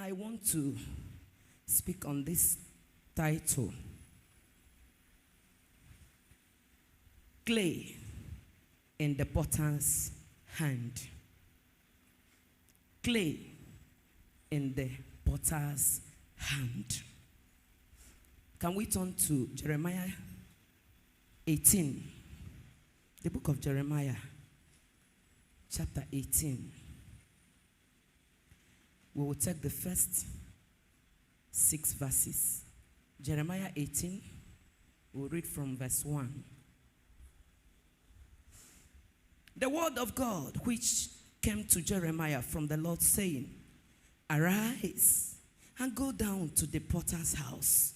I want to speak on this title, Clay in the Potter's Hand. Clay in the Potter's Hand. Can we turn to Jeremiah 18? The book of Jeremiah, chapter 18. We will take the first 6 verses. Jeremiah 18, we'll read from verse 1. The word of God which came to Jeremiah from the Lord, saying, Arise and go down to the potter's house,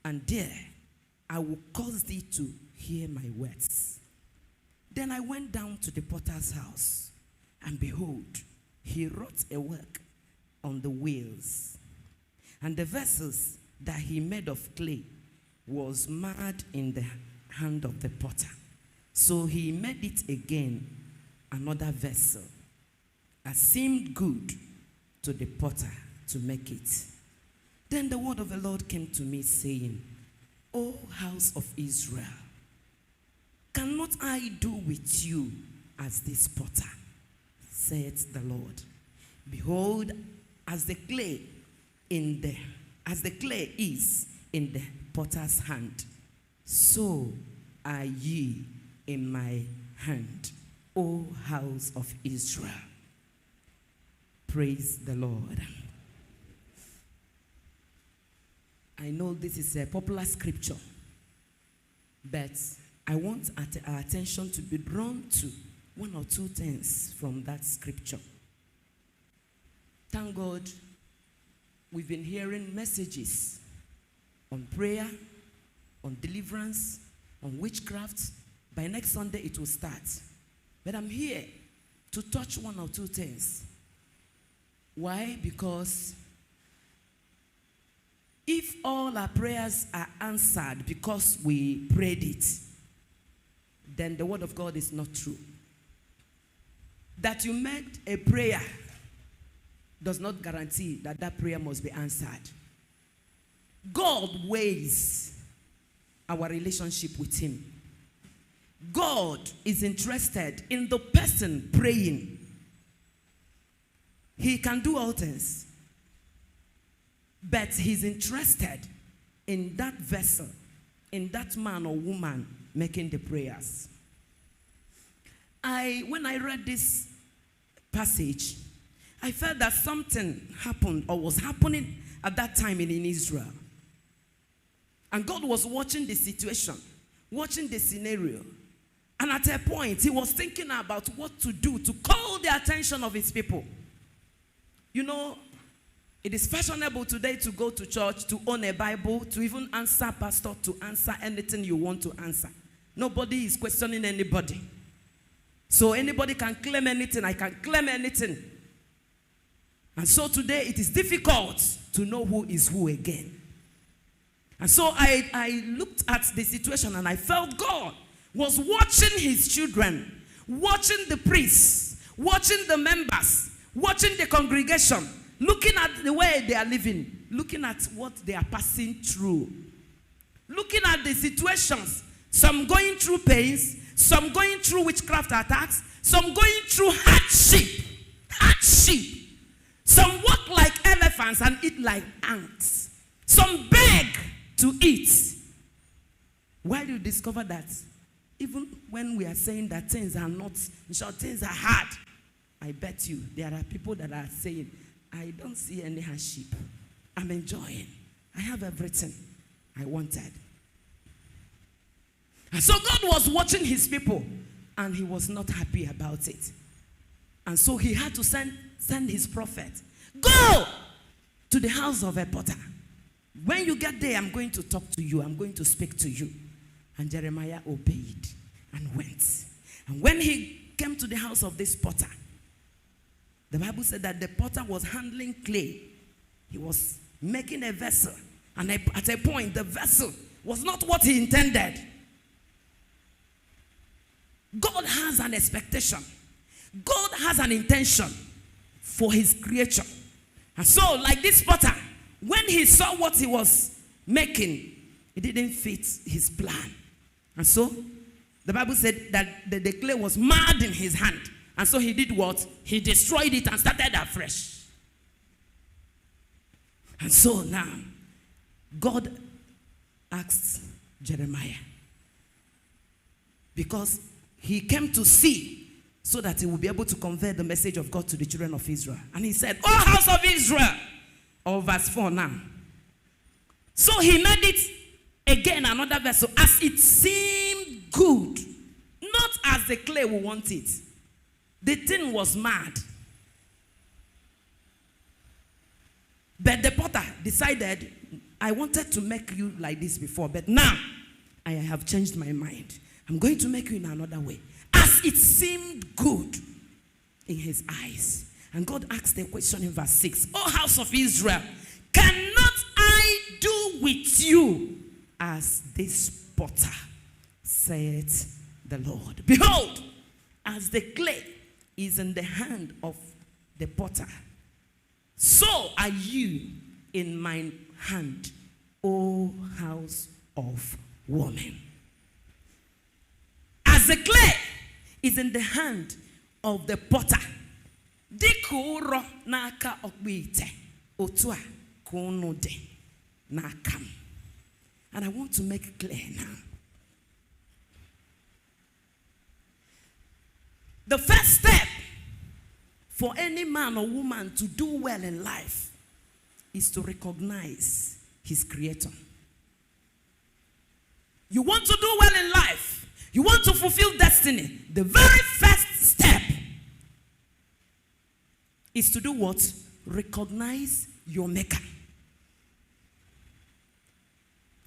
and there I will cause thee to hear my words. Then I went down to the potter's house, and behold, he wrought a work on the wheels, and the vessels that he made of clay was marred in the hand of the potter. So he made it again another vessel, as seemed good to the potter to make it. Then the word of the Lord came to me, saying, O house of Israel, cannot I do with you as this potter, saith the Lord? Behold, as the clay is in the potter's hand, so are ye in my hand, O house of Israel. Praise the Lord. I know this is a popular scripture, but I want our attention to be drawn to one or two things from that scripture. Thank God, we've been hearing messages on prayer, on deliverance, on witchcraft. By next Sunday, it will start. But I'm here to touch one or two things. Why? Because if all our prayers are answered because we prayed it, then the word of God is not true. That you made a prayer does not guarantee that that prayer must be answered. God weighs our relationship with him. God is interested in the person praying. He can do all things, but he's interested in that vessel, in that man or woman making the prayers. When I read this passage, I felt that something happened or was happening at that time in Israel. And God was watching the situation, watching the scenario. And at a point, he was thinking about what to do to call the attention of his people. You know, it is fashionable today to go to church, to own a Bible, to even answer pastor, to answer anything you want to answer. Nobody is questioning anybody. So anybody can claim anything. I can claim anything. And so today it is difficult to know who is who again. And so I looked at the situation and I felt God was watching his children, watching the priests, watching the members, watching the congregation, looking at the way they are living, looking at what they are passing through, looking at the situations, some going through pains, some going through witchcraft attacks, some going through hardship. Some walk like elephants and eat like ants. Some beg to eat. Why do you discover that even when we are saying that things are not, in short, things are hard, I bet you there are people that are saying, I don't see any hardship. I'm enjoying. I have everything I wanted. And so God was watching his people, and he was not happy about it. And so he had to send his prophet. Go to the house of a potter. When you get there, I'm going to talk to you. I'm going to speak to you. And Jeremiah obeyed and went. And when he came to the house of this potter, the Bible said that the potter was handling clay. He was making a vessel. And at a point, the vessel was not what he intended. God has an expectation. God has an intention for his creature. And so, like this potter, when he saw what he was making, it didn't fit his plan. And so, the Bible said that the clay was mad in his hand. And so he did what? He destroyed it and started afresh. And so now, God asked Jeremiah, because he came to see so that he would be able to convey the message of God to the children of Israel. And he said, "O house of Israel," or verse 4 now. So he made it again another vessel as it seemed good, not as the clay will want it. The thing was mad. But the potter decided, I wanted to make you like this before, but now I have changed my mind. I'm going to make you in another way. As it seemed good in his eyes. And God asked the question in verse 6. "O house of Israel, cannot I do with you as this potter, saith the Lord? Behold, as the clay is in the hand of the potter, so are you in my hand, O house of Warmen." As the clay is in the hand of the potter, dịka ụrọ n'aka ọkpụite, otu a ka unu dị n'aka m. And I want to make it clear now. The first step for any man or woman to do well in life is to recognize his creator. You want to do well in life, you want to fulfill destiny, the very first step is to do what? Recognize your maker.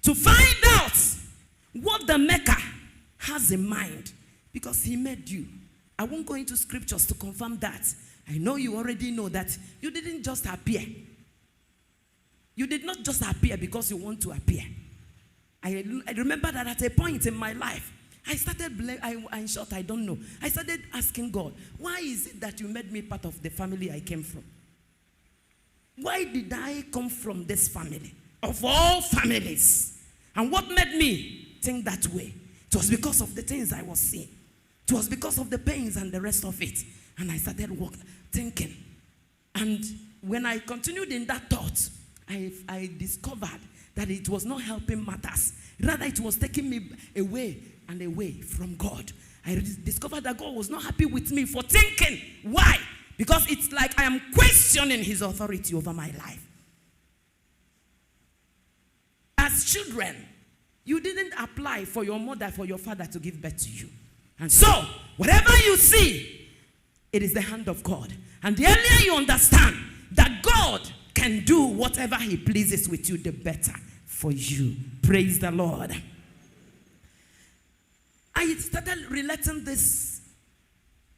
To find out what the maker has in mind, because he made you. I won't go into scriptures to confirm that. I know you already know that you didn't just appear. You did not just appear because you want to appear. I remember that at a point in my life, I started, in short, I don't know. I started asking God, why is it that you made me part of the family I came from? Why did I come from this family? Of all families. And what made me think that way? It was because of the things I was seeing. It was because of the pains and the rest of it. And I started thinking. And when I continued in that thought, I discovered that it was not helping matters. Rather, it was taking me away and away from God. I discovered that God was not happy with me for thinking. Why? Because it's like I am questioning his authority over my life. As children, you didn't apply for your mother, for your father to give birth to you. And so, whatever you see, it is the hand of God. And the earlier you understand that God can do whatever he pleases with you, the better for you. Praise the Lord. I started relating this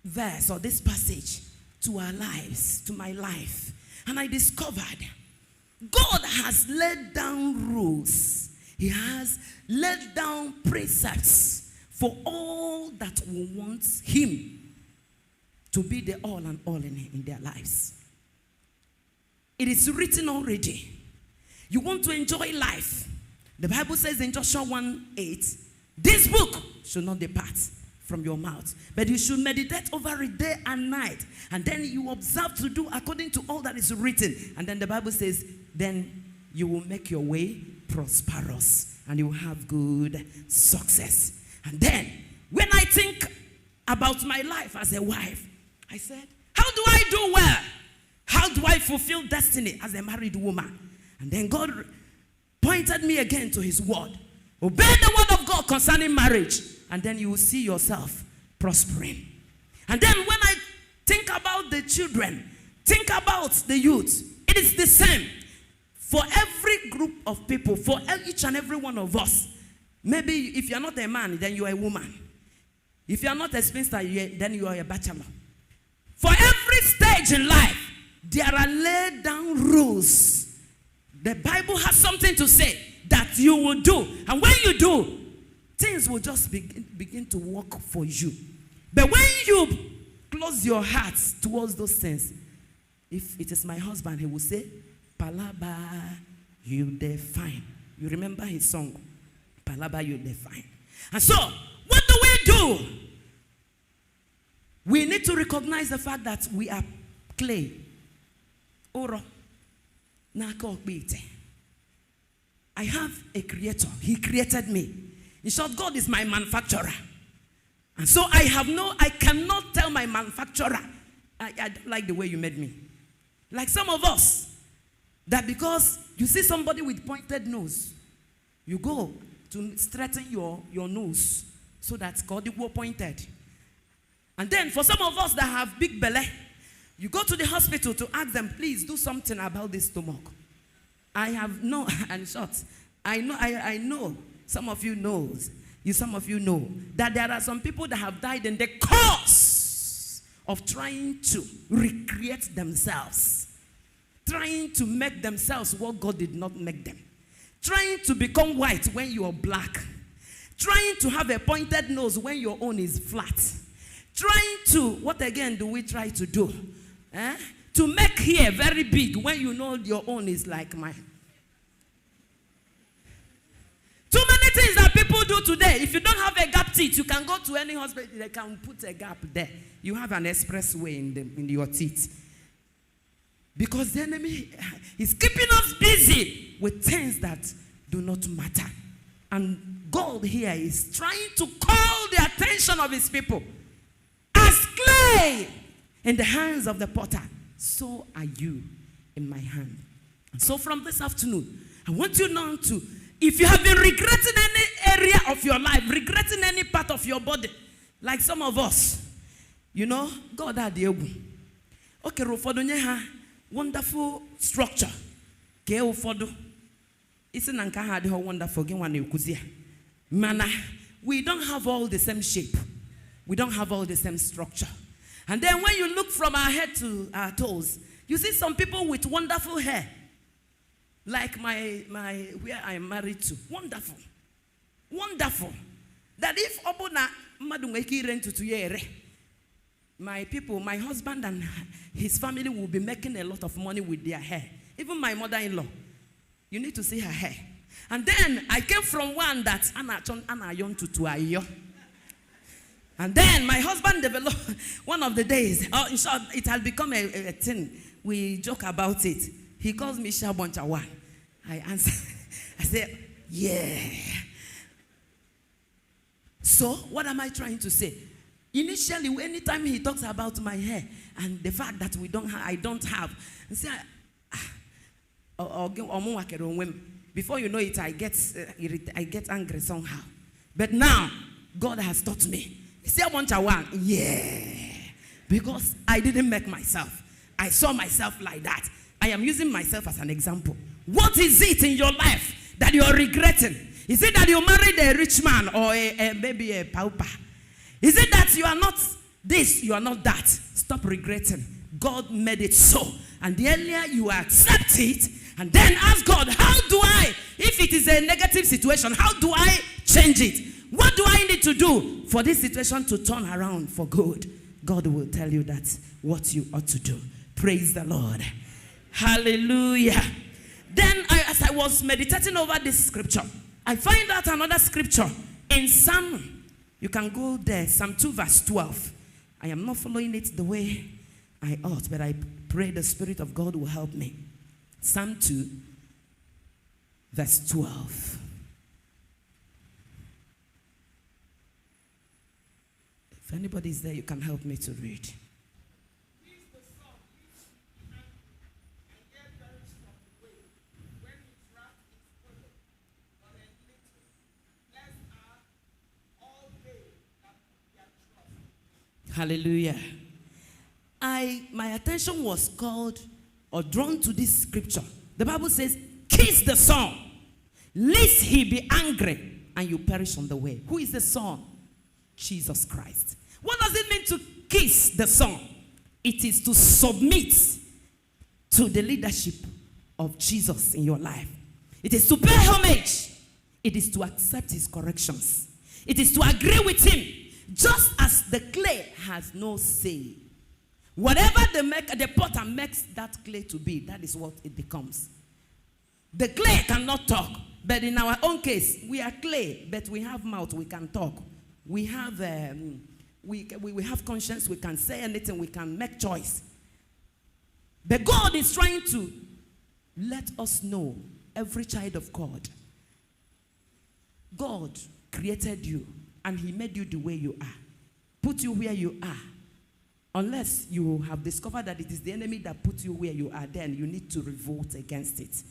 verse or this passage to our lives, to my life. And I discovered God has laid down rules. He has laid down precepts for all that will want him to be the all and all in their lives. It is written already. You want to enjoy life. The Bible says in Joshua 1:8, this book should not depart from your mouth, but you should meditate over it day and night. And then you observe to do according to all that is written. And then the Bible says, then you will make your way prosperous and you will have good success. And then when I think about my life as a wife, I said, how do I do well? How do I fulfill destiny as a married woman? And then God pointed me again to his word. Obey the word of God concerning marriage, and then you will see yourself prospering. And then when I think about the children, think about the youth, it is the same. For every group of people, for each and every one of us, maybe if you're not a man, then you're a woman. If you're not a spinster, then you are a bachelor. For every stage in life, there are laid down rules. The Bible has something to say that you will do. And when you do, things will just begin to work for you. But when you close your heart towards those things, If it is my husband, he will say, Palaba, you dey fine. You remember his song, Palaba, you dey fine. And so, what do? We need to recognize the fact that we are clay. Oro. I have a creator. He created me. In short, God is my manufacturer. And so I cannot tell my manufacturer, I don't like the way you made me. Like some of us, that because you see somebody with pointed nose, you go to straighten your nose so that God will pointed. And then for some of us that have big belly, you go to the hospital to ask them, please do something about this stomach. And short, I know, some of you know that there are some people that have died in the course of trying to recreate themselves, trying to make themselves what God did not make them, trying to become white when you are black, trying to have a pointed nose when your own is flat, trying to, what again do we try to do? To make hair very big when you know your own is like mine. Too many things that people do today. If you don't have a gap teeth, you can go to any hospital, they can put a gap there. You have an expressway in your teeth. Because the enemy is keeping us busy with things that do not matter. And God here is trying to call the attention of his people. As clay in the hands of the potter, so are you in my hand. And so from this afternoon, I want you now to, if you have been regretting any area of your life, regretting any part of your body, like some of us, you know, God had the ego. Okay, Rofodo wonderful structure. Ke Ufodo. Isi nanka had her wonderful Mana, we don't have all the same shape. We don't have all the same structure. And then when you look from our head to our toes, you see some people with wonderful hair. Like where I am married to. Wonderful. Wonderful. That if Obuna Madungeki rent to Yere, my people, my husband and his family will be making a lot of money with their hair. Even my mother-in-law. You need to see her hair. And then I came from one that's Ana Yon to Ayo. And then my husband developed one of the days. In short, it has become a thing. We joke about it. He calls me Shabonchawan. I answer. I say, yeah. So, what am I trying to say? Initially, anytime he talks about my hair and the fact that I don't have, say, before you know it, I get angry somehow. But now, God has taught me. Say, yeah. Because I didn't make myself. I saw myself like that. I am using myself as an example. What is it in your life that you are regretting? Is it that you married a rich man or maybe a pauper? Is it that you are not this, you are not that? Stop regretting. God made it so. And the earlier you accept it, and then ask God, how do I, if it is a negative situation, how do I change it? What do I need to do for this situation to turn around for good? God will tell you that's what you ought to do. Praise the Lord. Hallelujah. Then as I was meditating over this scripture, I find out another scripture in Psalm. You can go there, Psalm 2 verse 12. I am not following it the way I ought, but I pray the Spirit of God will help me. Psalm 2 verse 12. If anybody is there, you can help me to read. Hallelujah. My attention was called or drawn to this scripture. The Bible says, kiss the son, lest he be angry and you perish on the way. Who is the son? Jesus Christ. What does it mean to kiss the son? It is to submit to the leadership of Jesus in your life. It is to pay homage. It is to accept his corrections. It is to agree with him. Just as the clay has no say. Whatever the potter makes that clay to be, that is what it becomes. The clay cannot talk, but in our own case, we are clay, but we have mouth, we can talk. We have we have conscience, we can say anything, we can make choice. But God is trying to let us know, every child of God, God created you and he made you the way you are, put you where you are. Unless you have discovered that it is the enemy that put you where you are, then you need to revolt against it.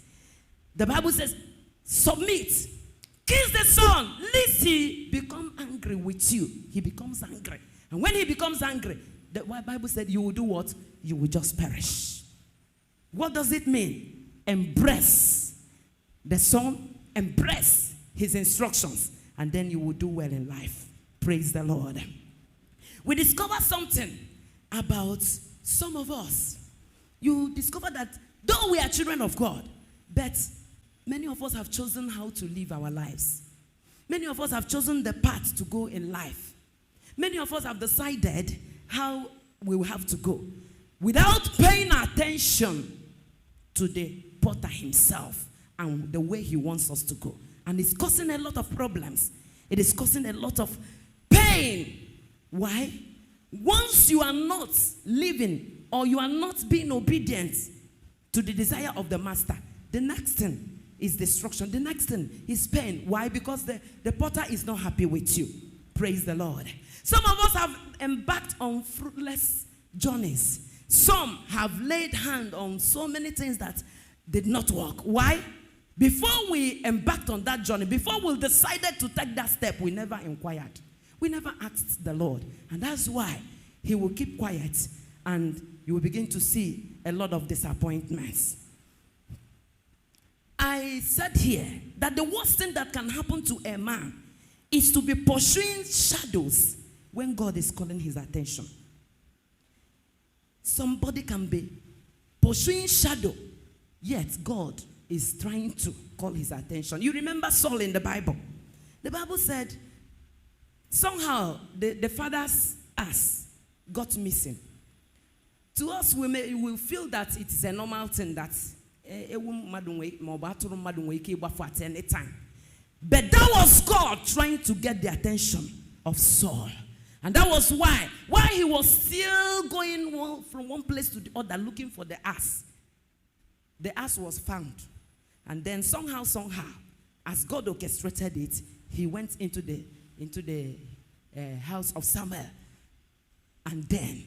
The Bible says, submit, kiss the son, lest he become angry with you. He becomes angry. And when he becomes angry, the Bible said you will do what? You will just perish. What does it mean? Embrace the son, embrace his instructions, and then you will do well in life. Praise the Lord. We discover something about some of us. You discover that though we are children of God, but many of us have chosen how to live our lives. Many of us have chosen the path to go in life. Many of us have decided how we will have to go without paying attention to the potter himself and the way he wants us to go. And it's causing a lot of problems. It is causing a lot of pain. Why? Once you are not living or you are not being obedient to the desire of the master, the next thing is destruction. The next thing is pain. Why? Because the potter is not happy with you. Praise the Lord. Some of us have embarked on fruitless journeys. Some have laid hand on so many things that did not work. Why? Before we embarked on that journey, before we decided to take that step, we never inquired. We never asked the Lord. And that's why he will keep quiet and you will begin to see a lot of disappointments. I said here that the worst thing that can happen to a man is to be pursuing shadows when God is calling his attention. Somebody can be pursuing shadow, yet God is trying to call his attention. You remember Saul in the Bible. The Bible said, somehow the father's ass got missing. To us, we feel that it is a normal thing that at any time. But that was God trying to get the attention of Saul. And that was why he was still going from one place to the other looking for the ass. The ass was found. And then somehow, as God orchestrated it, he went into the house of Samuel. And then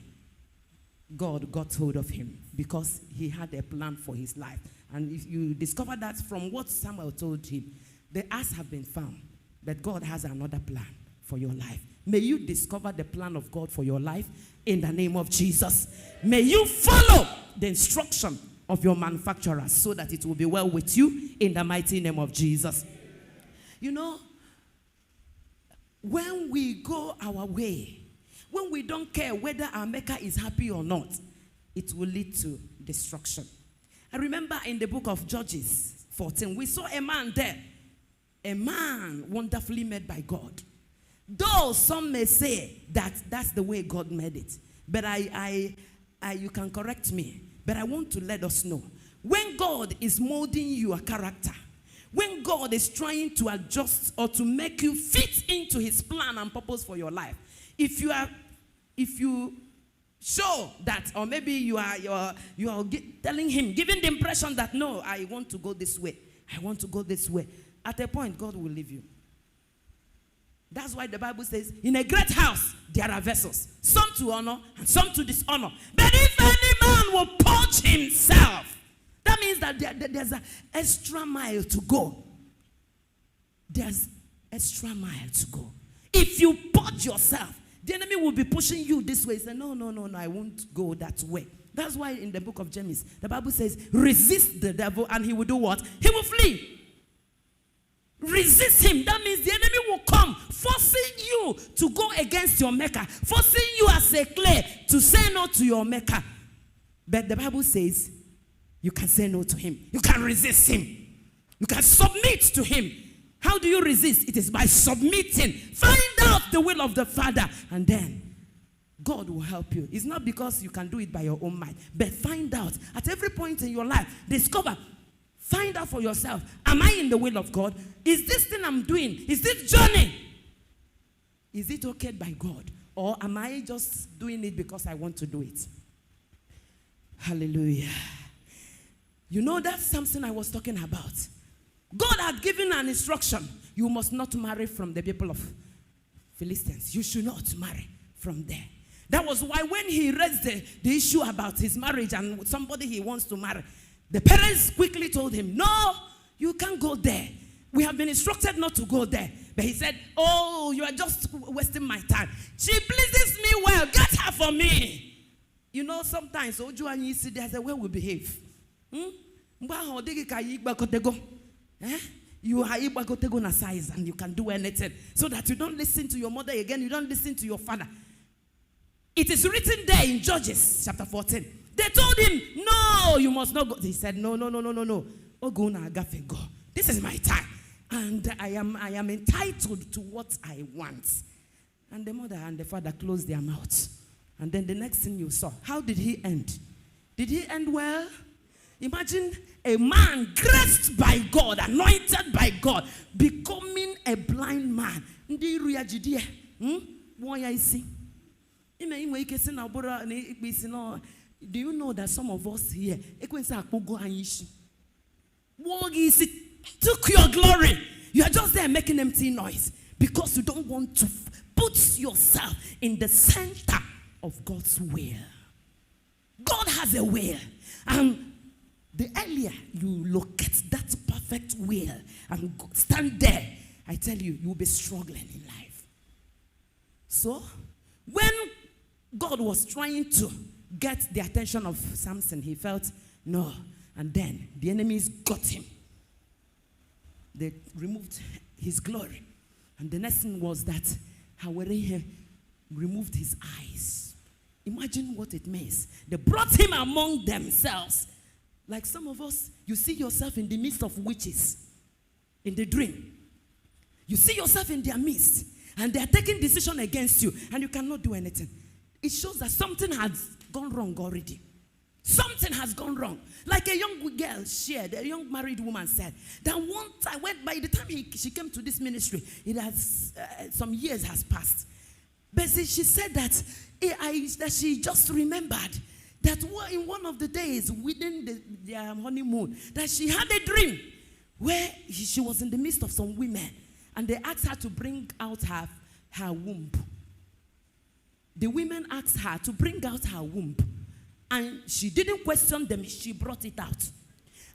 God got hold of him because he had a plan for his life. And if you discover that from what Samuel told him, the ass have been found, but God has another plan for your life. May you discover the plan of God for your life in the name of Jesus. May you follow the instruction of your manufacturer so that it will be well with you in the mighty name of Jesus. You know, when we go our way, when we don't care whether our maker is happy or not, it will lead to destruction. I remember in the book of Judges 14, we saw a man there, a man wonderfully made by God. Though some may say that that's the way God made it, but you can correct me, but I want to let us know, when God is molding your character, when God is trying to adjust or to make you fit into his plan and purpose for your life, if you show that, or maybe you are telling him, giving the impression that, no, I want to go this way, I want to go this way, at a point, God will leave you. That's why the Bible says, in a great house, there are vessels, some to honor and some to dishonor. But if any man will purge himself, that means that there's an extra mile to go. There's extra mile to go. If you purge yourself, the enemy will be pushing you this way. Say, no, I won't go that way. That's why in the book of James, the Bible says, resist the devil and he will do what? He will flee. Resist him. That means the enemy will come, forcing you to go against your maker, forcing you as a clay to say no to your maker. But the Bible says you can say no to him. You can resist him. You can submit to him. How do you resist? It is by submitting. Find out the will of the Father, and then God will help you. It's not because you can do it by your own mind. But find out. At every point in your life, discover. Find out for yourself. Am I in the will of God? Is this thing I'm doing? Is this journey? Is it okay by God? Or am I just doing it because I want to do it? Hallelujah. You know that's something I was talking about. God had given an instruction. You must not marry from the people of Philistines. You should not marry from there. That was why when he raised the issue about his marriage and somebody he wants to marry, the parents quickly told him, no, you can't go there. We have been instructed not to go there. But he said, oh, you are just wasting my time. She pleases me well. Get her for me. You know, sometimes, Oju and you see, there's a way we behave. You are na size and you can do anything. So that you don't listen to your mother again, you don't listen to your father. It is written there in Judges chapter 14. They told him, no, you must not go. He said, no. Oguna agafe go. This is my time. And I am entitled to what I want. And the mother and the father closed their mouths. And then the next thing you saw, how did he end? Did he end well? Imagine a man graced by God, anointed by God, becoming a blind man. Do you know that some of us here took your glory? You are just there making empty noise because you don't want to put yourself in the center of God's will. God has a will, and the earlier you locate that perfect will and stand there, I tell you, you will be struggling in life. So, when God was trying to get the attention of Samson, he felt, no. And then the enemies got him. They removed his glory. And the next thing was that Hawarehe removed his eyes. Imagine what it means. They brought him among themselves. Like some of us, you see yourself in the midst of witches in the dream. You see yourself in their midst, and they are taking decision against you, and you cannot do anything. It shows that something has gone wrong already. Something has gone wrong. Like a young girl shared, a young married woman said, that one time, by the time she came to this ministry, it has some years has passed. But she said that she just remembered that in one of the days within their honeymoon, that she had a dream where she was in the midst of some women, and they asked her to bring out her womb. The women asked her to bring out her womb, and she didn't question them. She brought it out,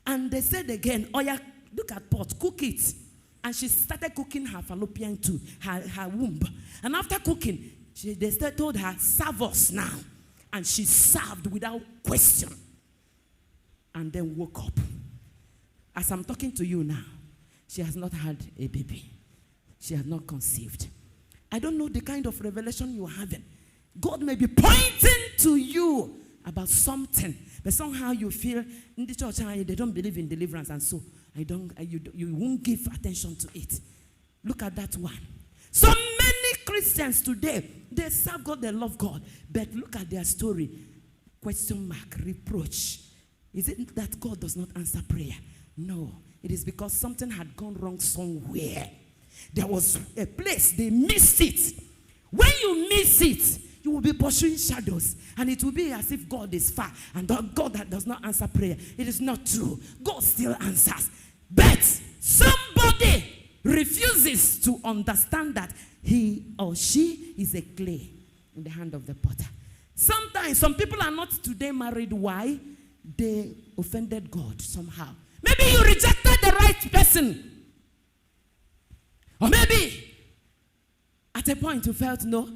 and they said again, "Oh yeah, look at pot, cook it." And she started cooking her fallopian tube, her womb. And after cooking, they told her, "Serve us now." And she served without question. And then woke up. As I'm talking to you now, she has not had a baby. She has not conceived. I don't know the kind of revelation you're having. God may be pointing to you about something, but somehow you feel in the church they don't believe in deliverance, and so you won't give attention to it. Look at that one. So many Christians today, they serve God, they love God, but look at their story. Question mark, reproach. Is it that God does not answer prayer? No, it is because something had gone wrong somewhere. There was a place, they missed it. When you miss it, you will be pursuing shadows, and it will be as if God is far, and God that does not answer prayer. It is not true. God still answers. But somebody refuses to understand that he or she is a clay in the hand of the potter. Sometimes some people are not today married. Why? They offended God somehow. Maybe you rejected the right person. Or maybe at a point you felt, no,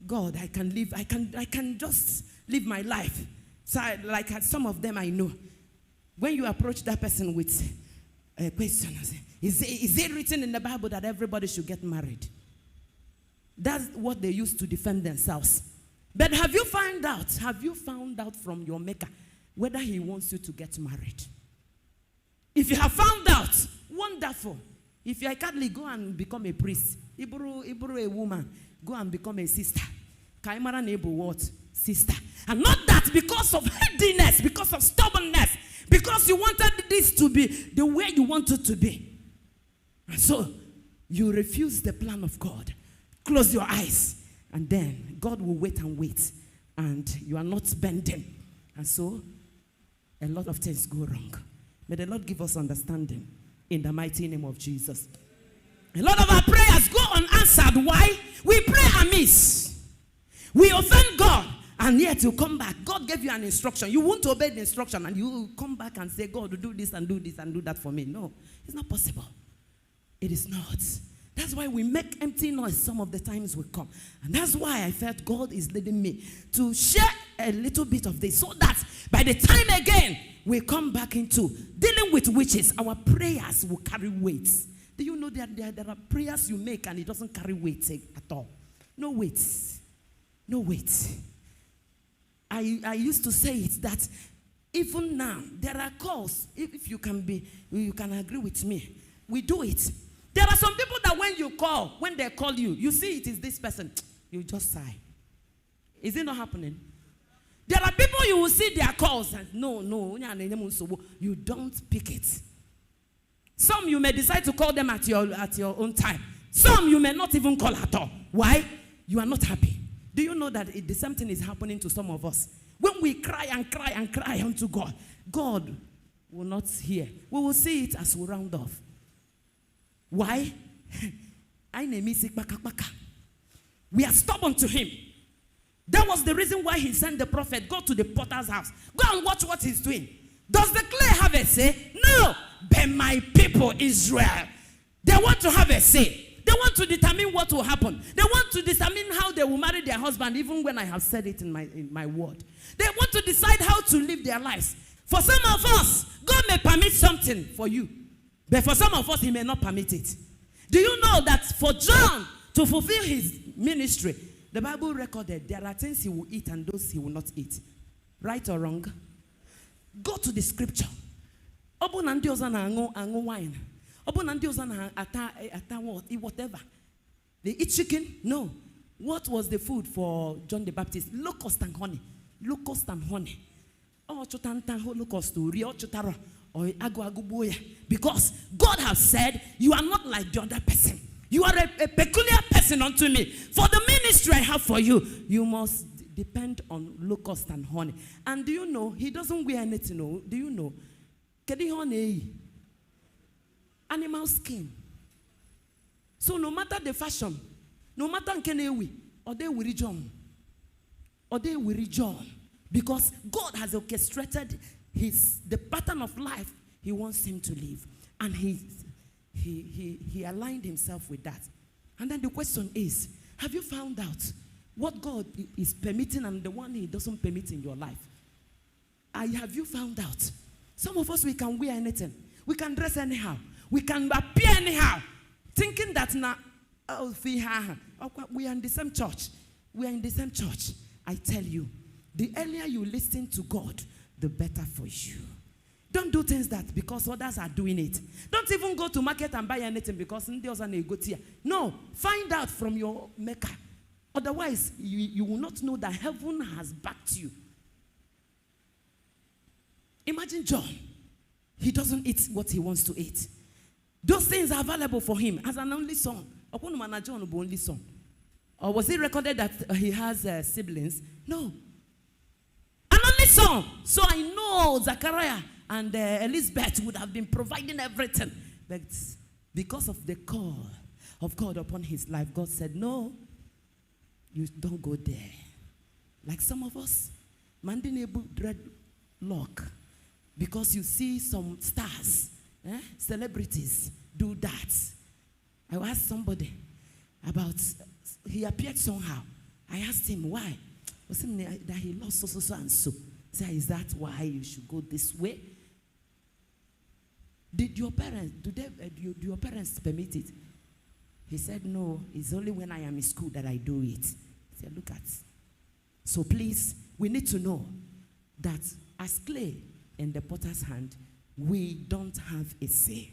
God, I can just live my life. So like some of them I know. When you approach that person with a question, is it written in the Bible that everybody should get married? That's what they use to defend themselves. But have you found out from your maker whether he wants you to get married? If you have found out, wonderful. If you're a Catholic, go and become a priest. Hebrew a woman, go and become a sister. Kaimara neighbor what? Sister. And not that because of headiness, because of stubbornness, because you wanted this to be the way you want it to be. And so you refuse the plan of God. Close your eyes. And then God will wait and wait. And you are not bending. And so a lot of things go wrong. May the Lord give us understanding in the mighty name of Jesus. A lot of our prayers go unanswered. Why? We pray amiss. We offend God. And yet you come back. God gave you an instruction. You won't obey the instruction. And you come back and say, God, do this and do this and do that for me. No, it's not possible. It is not. That's why we make empty noise some of the times we come. And that's why I felt God is leading me to share a little bit of this. So that by the time again we come back into dealing with witches, our prayers will carry weight. Do you know that there are prayers you make and it doesn't carry weight at all? No weight. No weight. I used to say it that even now, there are calls, if you can agree with me, we do it. There are some people that when they call you, you see it is this person, you just sigh. Is it not happening? There are people you will see their calls and no, you don't pick it. Some you may decide to call them at your own time. Some you may not even call at all. Why? You are not happy. Do you know that the same thing is happening to some of us? When we cry and cry and cry unto God, God will not hear. We will see it as we round off. Why? We are stubborn to him. That was the reason why he sent the prophet, go to the potter's house. Go and watch what he's doing. Does the clay have a say? No. But my people, Israel, they want to have a say. They want to determine what will happen. They want to determine how they will marry their husband, even when I have said it in my word. They want to decide how to live their lives. For some of us, God may permit something for you. But for some of us, he may not permit it. Do you know that for John to fulfill his ministry, the Bible recorded there are things he will eat and those he will not eat. Right or wrong? Go to the scripture. Wine. Whatever. They eat chicken? No. What was the food for John the Baptist? Locust and honey. Locust and honey. Because God has said, you are not like the other person. You are a peculiar person unto me. For the ministry I have for you, you must depend on locust and honey. And do you know, he doesn't wear anything. No? Do you know? Animal skin. So no matter the fashion, no matter Kenewi, or they will rejoin. Or they will rejoin. Because God has orchestrated the pattern of life he wants him to live. And he aligned himself with that. And then the question is, have you found out what God is permitting and the one he doesn't permit in your life? Have you found out? Some of us, we can wear anything. We can dress anyhow. We can appear anyhow. Thinking that now, we are in the same church. We are in the same church. I tell you, the earlier you listen to God, the better for you. Don't do things that because others are doing it. Don't even go to market and buy anything because no, find out from your maker. Otherwise, you will not know that heaven has backed you. Imagine John. He doesn't eat what he wants to eat. Those things are available for him as an only son. John only son. Or was it recorded that he has siblings? No. An only son. So I know Zachariah and Elizabeth would have been providing everything. But because of the call of God upon his life, God said, no, you don't go there. Like some of us, Mandinable dreadlock. Because you see some stars, celebrities do that. I asked somebody about, he appeared somehow. I asked him why. I was saying that he lost so and so. He said, is that why you should go this way? Do your parents permit it? He said, no, it's only when I am in school that I do it. I said, look at. So please, we need to know that as clay in the potter's hand, we don't have a say.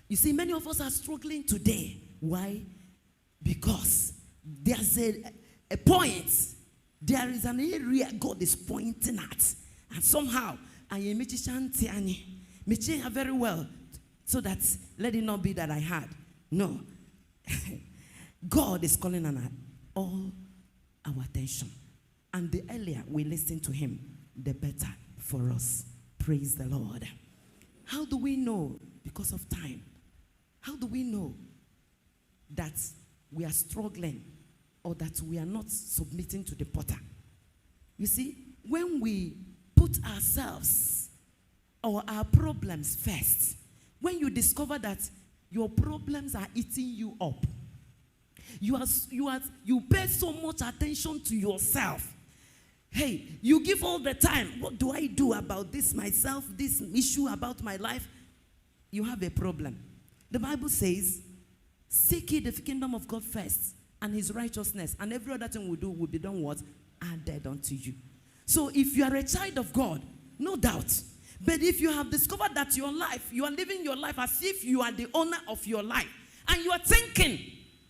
You see, many of us are struggling today. Why? Because there's a point, there is an area God is pointing at. And somehow, I am very well, so that let it not be that I had. No. God is calling on all our attention. And the earlier we listen to him, the better for us. Praise the Lord. How do we know? Because of time. How do we know that we are struggling or that we are not submitting to the potter? You see, when we put ourselves or our problems first, when you discover that your problems are eating you up, you pay so much attention to yourself. Hey, you give all the time. What do I do about this myself, this issue about my life? You have a problem. The Bible says, seek ye the kingdom of God first and his righteousness, and every other thing we do will be done what? Added unto you. So if you are a child of God, no doubt. But if you have discovered that your life, you are living your life as if you are the owner of your life, and you are thinking,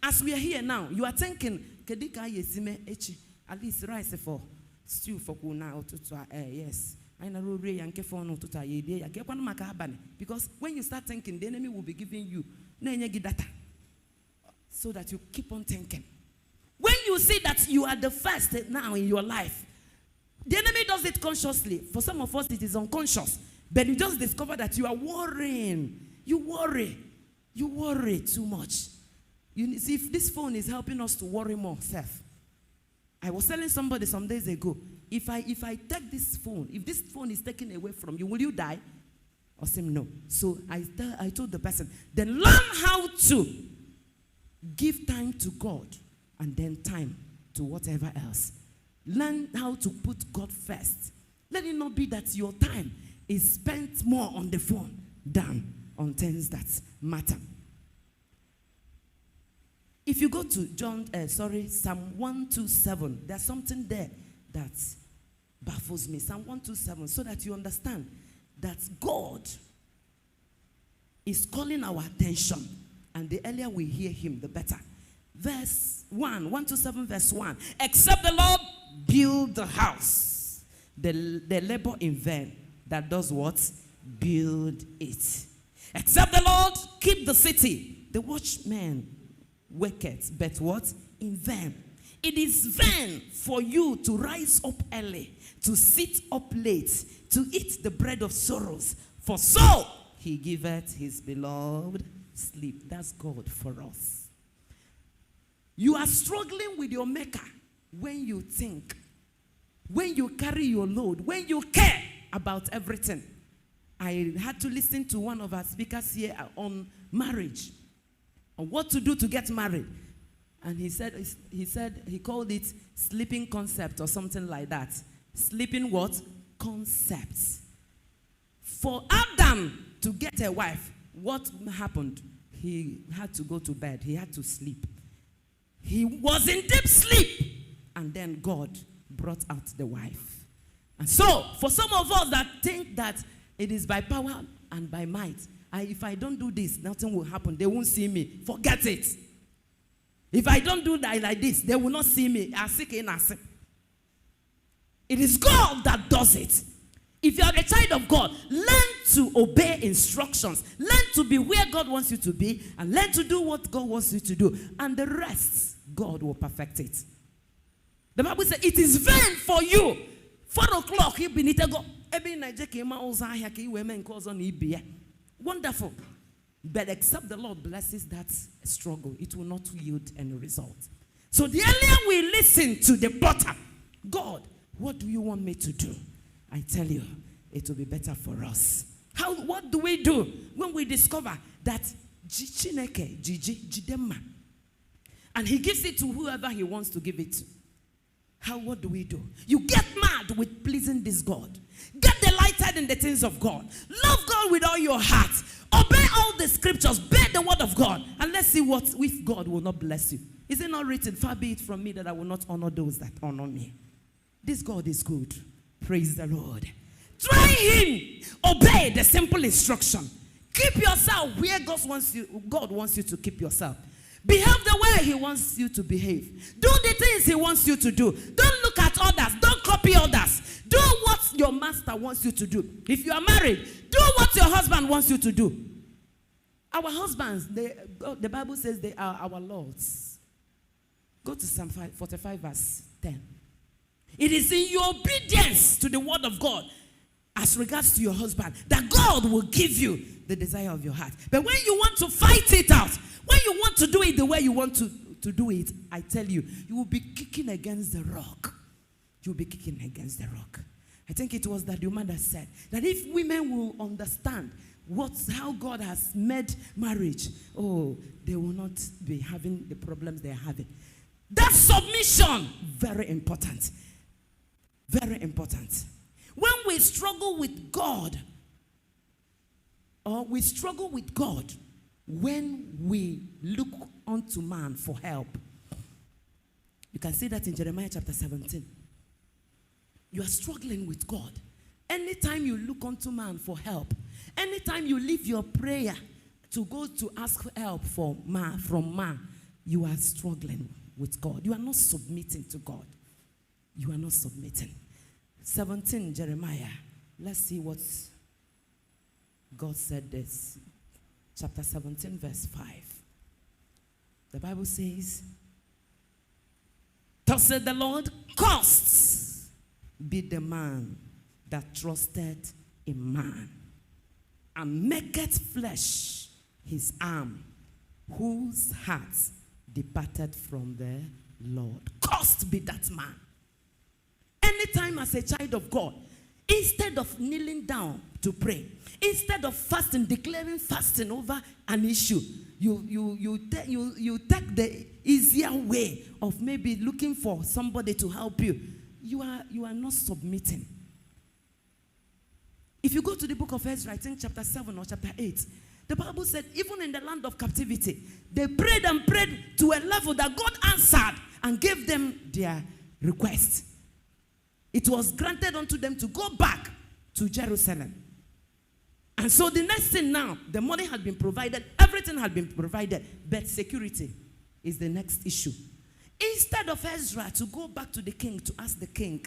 as we are here now, you are thinking, at least rice for stew for kuna yes. Because when you start thinking, the enemy will be giving you data, so that you keep on thinking. When you see that you are the first now in your life, the enemy does it consciously. For some of us, it is unconscious. But you just discover that you are worrying. You worry too much. You see, if this phone is helping us to worry more, self. I was telling somebody some days ago, if I take this phone, if this phone is taken away from you, will you die? Or say no. So I told the person, then learn how to give time to God and then time to whatever else. Learn how to put God first. Let it not be that your time is spent more on the phone than on things that matter. If you go to Psalm 127, there's something there that baffles me. Psalm 127, so that you understand that God is calling our attention, and the earlier we hear him, the better. Verse 127 verse 1. Except the Lord build the house, the labor in vain that does what? Build it. Except the Lord keep the city, the watchman waketh, but what? In vain. It is vain for you to rise up early, to sit up late, to eat the bread of sorrows, for so he giveth his beloved sleep. That's God for us. You are struggling with your maker when you think, when you carry your load, when you care about everything. I had to listen to one of our speakers here on marriage, on what to do to get married. And he called it sleeping concept or something like that. Sleeping what? Concepts. For Adam to get a wife, what happened? He had to go to bed. He had to sleep. He was in deep sleep. And then God brought out the wife. And so, for some of us that think that it is by power and by might, if I don't do this, nothing will happen. They won't see me. Forget it. If I don't do that like this, they will not see me. It is God that does it. If you are a child of God, learn to obey instructions. Learn to be where God wants you to be, and learn to do what God wants you to do. And the rest, God will perfect it. The Bible says, it is vain for you. 4 o'clock, you need to go. Wonderful. But except the Lord blesses that struggle, it will not yield any result. So the earlier we listen to the potter, God, what do you want me to do? I tell you, it will be better for us. What do we do when we discover that Chineke, Jidema, and he gives it to whoever he wants to give it to? What do we do? You get mad with pleasing this God. Get delighted in the things of God. Love God with all your heart. Obey all the scriptures. Bear the word of God. And let's see what if God will not bless you. Is it not written, far be it from me that I will not honor those that honor me? This God is good. Praise the Lord. Try him. Obey the simple instruction. Keep yourself where God wants you to keep yourself. Behave the way he wants you to behave. Do the things he wants you to do. Don't look at others. Don't copy others. Do what your master wants you to do. If you are married, do what your husband wants you to do. Our husbands, the Bible says they are our lords. Go to Psalm 45 verse 10. It is in your obedience to the word of God as regards to your husband that God will give you the desire of your heart. But when you want to fight it out, when you want to do it the way you want to do it, I tell you, you will be kicking against the rock. You will be kicking against the rock. I think it was that the woman that said that if women will understand how God has made marriage, they will not be having the problems they are having. That submission, very important. Very important. When we struggle with God, or we struggle with God when we look unto man for help. You can see that in Jeremiah chapter 17. You are struggling with God. Anytime you look unto man for help, anytime you leave your prayer to go to ask help from man, you are struggling with God. You are not submitting to God. You are not submitting. 17, Jeremiah. Let's see what God said this. Chapter 17, verse 5. The Bible says, thus said the Lord, cursed be the man that trusted in man, and maketh flesh his arm, whose heart departed from the Lord. Cursed be that man. Anytime as a child of God, instead of kneeling down to pray, instead of fasting, declaring fasting over an issue, you take the easier way of maybe looking for somebody to help you. You are not submitting. If you go to the book of Ezra, I think chapter 7 or chapter 8, the Bible said even in the land of captivity, they prayed and prayed to a level that God answered and gave them their request. It was granted unto them to go back to Jerusalem. And so the next thing now, the money had been provided, everything had been provided, but security is the next issue. Instead of Ezra to go back to the king to ask the king,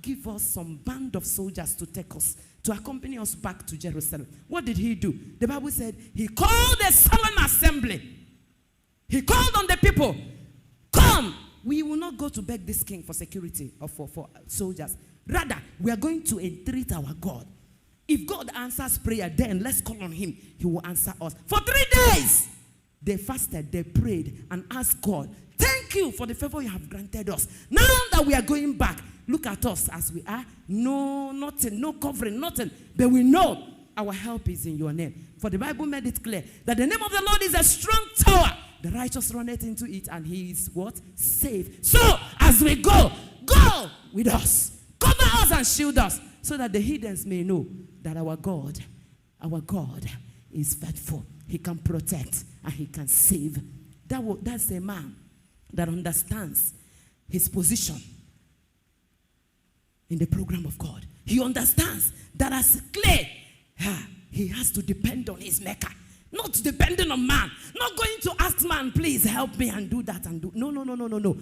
give us some band of soldiers to take us, to accompany us back to Jerusalem. What did he do? The Bible said he called a solemn assembly. He called on the people, come. We will not go to beg this king for security or for soldiers. Rather, we are going to entreat our God. If God answers prayer, then let's call on him. He will answer us. For 3 days, they fasted, they prayed, and asked God, thank you for the favor you have granted us. Now that we are going back, look at us as we are. No, nothing, no covering, nothing. But we know our help is in your name. For the Bible made it clear that the name of the Lord is a strong tower. The righteous runneth into it, and he is what? Safe. So, as we go with us. Cover us and shield us, so that the heathens may know that our God is faithful. He can protect, and he can save. That's a man that understands his position in the program of God. He understands that as clay, he has to depend on his maker. Not depending on man. Not going to ask man, please help me and do that and do. No.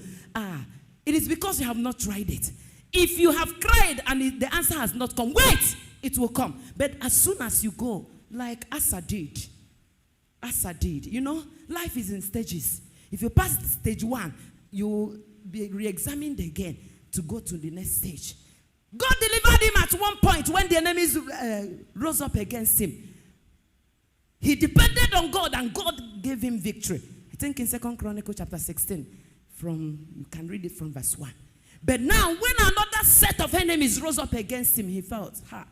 It is because you have not tried it. If you have cried and the answer has not come, wait, it will come. But as soon as you go, like Asa did, you know, life is in stages. If you pass stage 1, you will be re-examined again to go to the next stage. God delivered him at one point when the enemies rose up against him. He depended on God, and God gave him victory. I think in 2 Chronicles chapter 16, you can read it from verse 1. But now, when another set of enemies rose up against him, he felt, I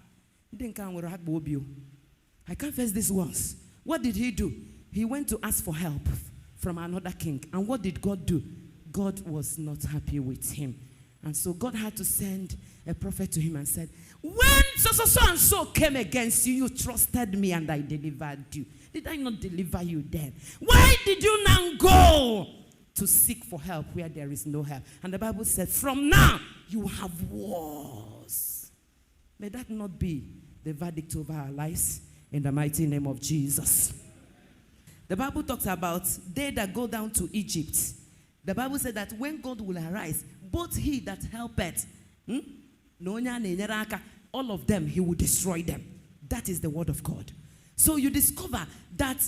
can't face this once. What did he do? He went to ask for help from another king. And what did God do? God was not happy with him. And so God had to send a prophet to him and said, when so and so came against you, you trusted me and I delivered you. Did I not deliver you then? Why did you now go to seek for help where there is no help? And the Bible said, from now you have wars. May that not be the verdict over our lives, in the mighty name of Jesus. The Bible talks about they that go down to Egypt. The Bible said that when God will arise, both he that helpeth, all of them, he will destroy them. That is the word of God. So you discover that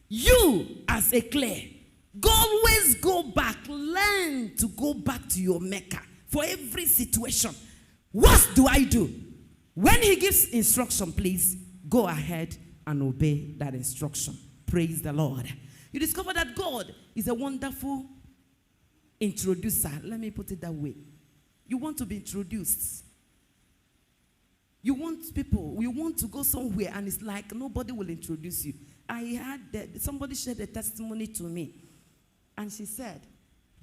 you, as a clay, always go back, learn to go back to your maker for every situation. What do I do? When he gives instruction, please go ahead and obey that instruction. Praise the Lord. You discover that God is a wonderful introducer. Let me put it that way. You want to be introduced. You want people, you want to go somewhere and it's like nobody will introduce you. I had somebody shared a testimony to me and she said,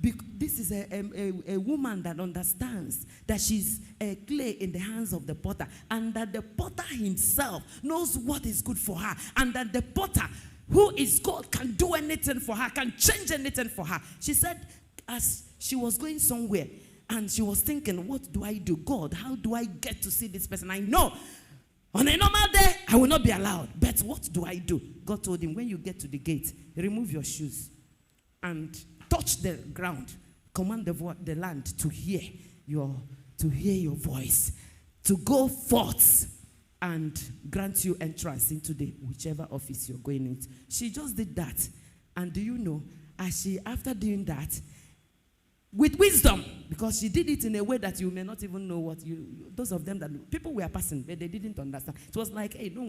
this is a woman that understands that she's a clay in the hands of the potter and that the potter himself knows what is good for her and that the potter who is God can do anything for her, can change anything for her. She said as she was going somewhere, and she was thinking, what do I do? God, how do I get to see this person? I know on a normal day, I will not be allowed. But what do I do? God told him, when you get to the gate, remove your shoes and touch the ground. Command the land to hear your voice, to go forth and grant you entrance into the whichever office you're going into. She just did that. And do you know, after doing that, with wisdom, because she did it in a way that you may not even know what those of them that people were passing, but they didn't understand. It was like, hey, no,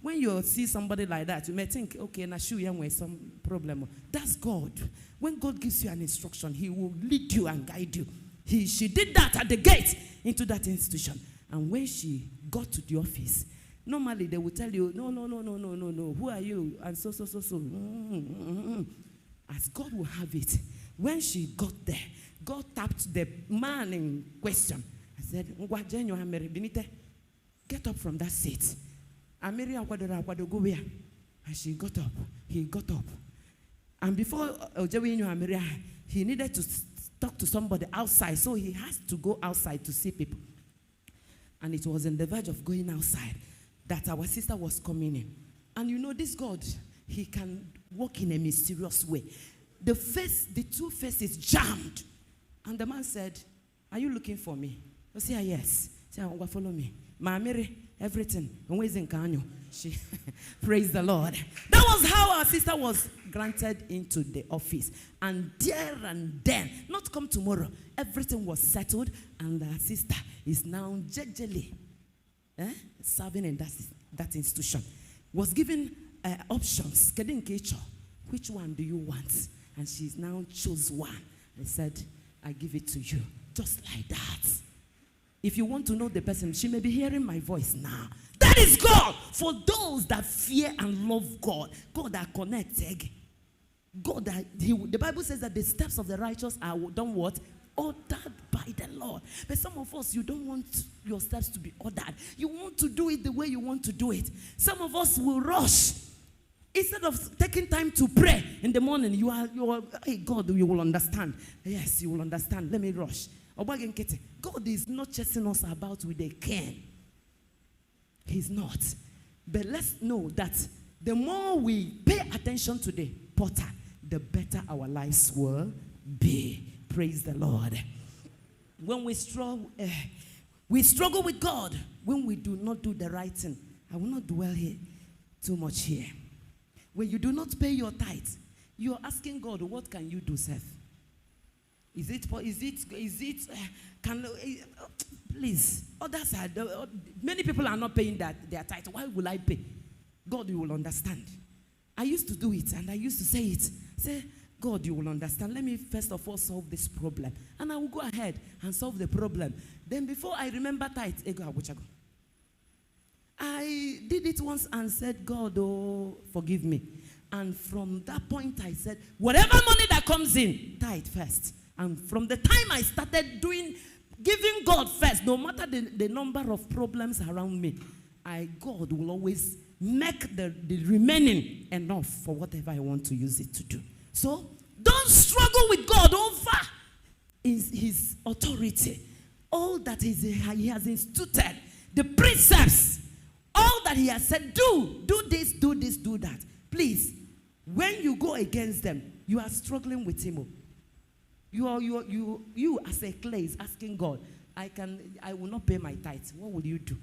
when you see somebody like that, you may think, okay, now some problem. That's God. When God gives you an instruction, he will lead you and guide you. She did that at the gate into that institution. And when she got to the office, normally, they will tell you, no, who are you? And so. As God will have it, when she got there, God tapped the man in question and said, get up from that seat. And she got up. He got up. And before he needed to talk to somebody outside, so he has to go outside to see people. And it was in the verge of going outside that our sister was coming in. And you know, this God, he can walk in a mysterious way. The two faces jammed. And the man said, are you looking for me? I said, yes. Say, follow me. Ma'amiri, everything. Praise the Lord. That was how our sister was granted into the office. And there and then, not come tomorrow, everything was settled. And our sister is now jejely serving in that institution. Was given options. Which one do you want? And she's now chose one. I said, I give it to you. Just like that. If you want to know the person, she may be hearing my voice now. That is God. For those that fear and love God. God that connected. God that, the Bible says that the steps of the righteous are done what? Ordered by the Lord. But some of us, you don't want your steps to be ordered. You want to do it the way you want to do it. Some of us will rush. Instead of taking time to pray in the morning, you are, hey, God, you will understand. Yes, you will understand. Let me rush. God is not chasing us about with a cane. He's not. But let's know that the more we pay attention to the potter, the better our lives will be. Praise the Lord. When we struggle with God when we do not do the right thing. I will not dwell here too much here. When you do not pay your tithe, you are asking God, what can you do, Seth? Please, others are, many people are not paying their tithe. Why will I pay? God, you will understand. I used to do it, and I used to say it. Say, God, you will understand. Let me first of all solve this problem. And I will go ahead and solve the problem. Then before I remember tithe, I did it once and said, God, oh, forgive me. And from that point, I said, whatever money that comes in, tithe first. And from the time I started giving God first, no matter the number of problems around me, God will always make the remaining enough for whatever I want to use it to do. So, don't struggle with God over his authority. All that he has instituted, the precepts, all that he has said, do this, do this, do that. Please, when you go against them, you are struggling with him. You as a clay is asking God, I will not pay my tithes. What will you do?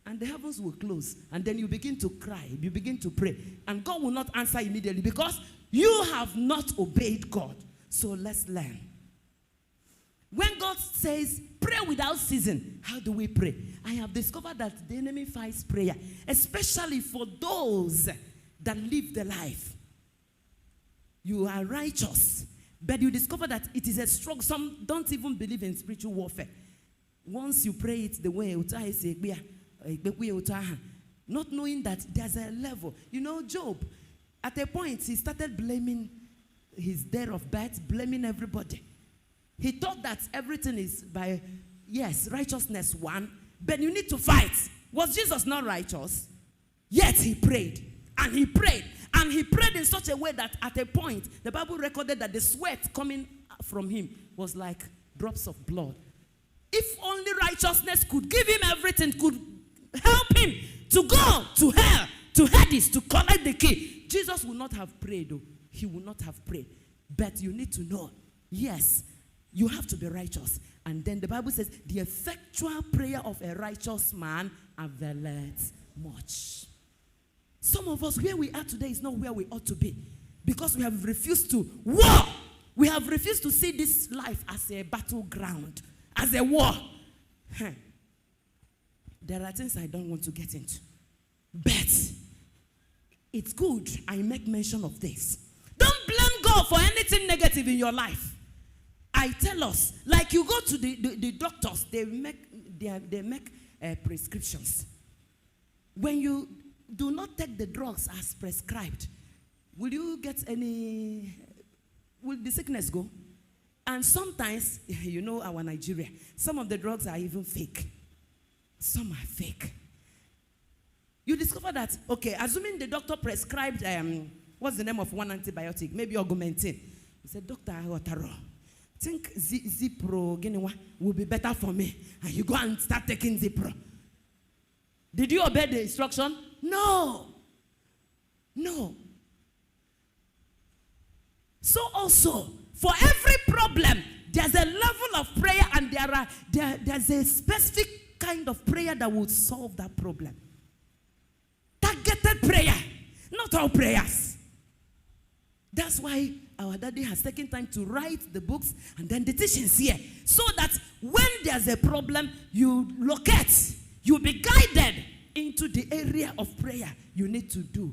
And the heavens will close. And then you begin to cry. You begin to pray. And God will not answer immediately because you have not obeyed God. So let's learn. When God says, pray without ceasing, how do we pray? I have discovered that the enemy fights prayer, especially for those that live the life. You are righteous, but you discover that it is a struggle. Some don't even believe in spiritual warfare. Once you pray it the way, not knowing that there's a level. You know, Job, at a point, he started blaming his day of birth, blaming everybody. He thought that everything is by, yes, righteousness won, but you need to fight. Was Jesus not righteous? Yet he prayed, and he prayed, and he prayed in such a way that at a point, the Bible recorded that the sweat coming from him was like drops of blood. If only righteousness could give him everything, could help him to go to hell, to Hades, to collect the key, Jesus would not have prayed, though. He would not have prayed. But you need to know, yes, you have to be righteous. And then the Bible says, the effectual prayer of a righteous man availeth much. Some of us, where we are today is not where we ought to be. Because we have refused to war. We have refused to see this life as a battleground, as a war. There are things I don't want to get into. But it's good I make mention of this. Don't blame God for anything negative in your life. I tell us, like you go to the doctors, they make prescriptions. When you do not take the drugs as prescribed, will you get any, will the sickness go? And sometimes, you know our Nigeria, some of the drugs are even fake. Some are fake. You discover that, okay, assuming the doctor prescribed, what's the name of one antibiotic? Maybe augmentin. He said, Dr. Otaro, think Zipro will be better for me. And you go and start taking Zipro. Did you obey the instruction? No. No. So also, for every problem, there's a level of prayer and there's a specific kind of prayer that will solve that problem. Targeted prayer, not all prayers. That's why our daddy has taken time to write the books and then the teachings here. So that when there's a problem, you locate, you'll be guided into the area of prayer you need to do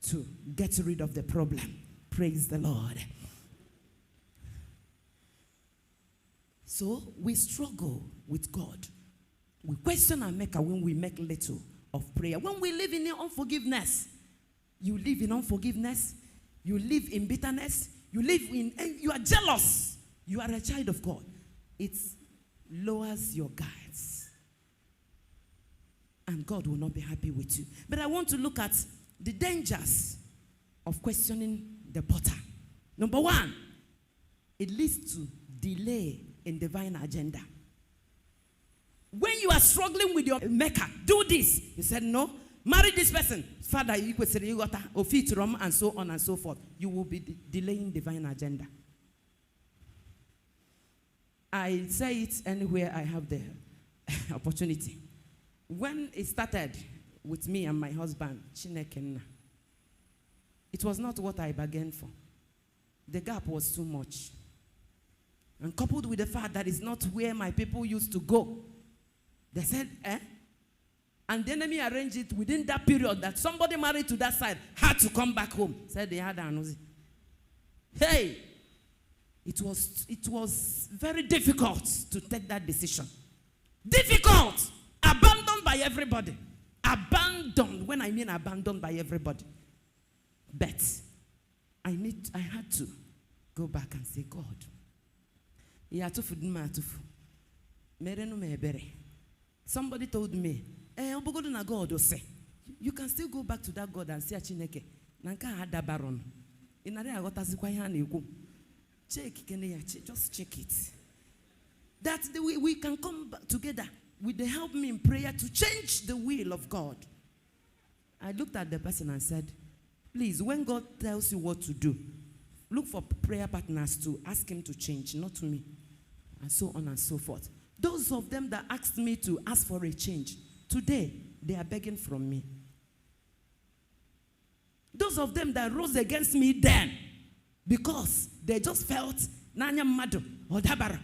to get rid of the problem. Praise the Lord. So we struggle with God. We question our maker when we make little of prayer. When we live in unforgiveness, you live in unforgiveness, you live in bitterness, you are jealous, you are a child of God. It lowers your guards. And God will not be happy with you. But I want to look at the dangers of questioning the potter. Number one, it leads to delay in divine agenda. When you are struggling with your maker, do this. You said, no, marry this person. Father, you could say, you got a feet rum, and so on and so forth. You will be delaying divine agenda. I say it anywhere I have the opportunity. When it started with me and my husband, Chineke, it was not what I bargained for. The gap was too much. And coupled with the fact that it's not where my people used to go. They said, And the enemy arranged it within that period that somebody married to that side had to come back home. Said they had an Hey! It was very difficult to take that decision. Difficult! Abandoned by everybody. Abandoned. When I mean abandoned by everybody. But I had to go back and say, God, somebody told me, God will say, you can still go back to that God and say, Chineke, nanka hada baron. Check, just check it. That we can come back together. will they help me in prayer to change the will of God? I looked at the person and said, please, when God tells you what to do, look for prayer partners to ask him to change, not to me. And so on and so forth. Those of them that asked me to ask for a change, today, they are begging from me. Those of them that rose against me then, because they just felt, Nanya Madu, or Dabara.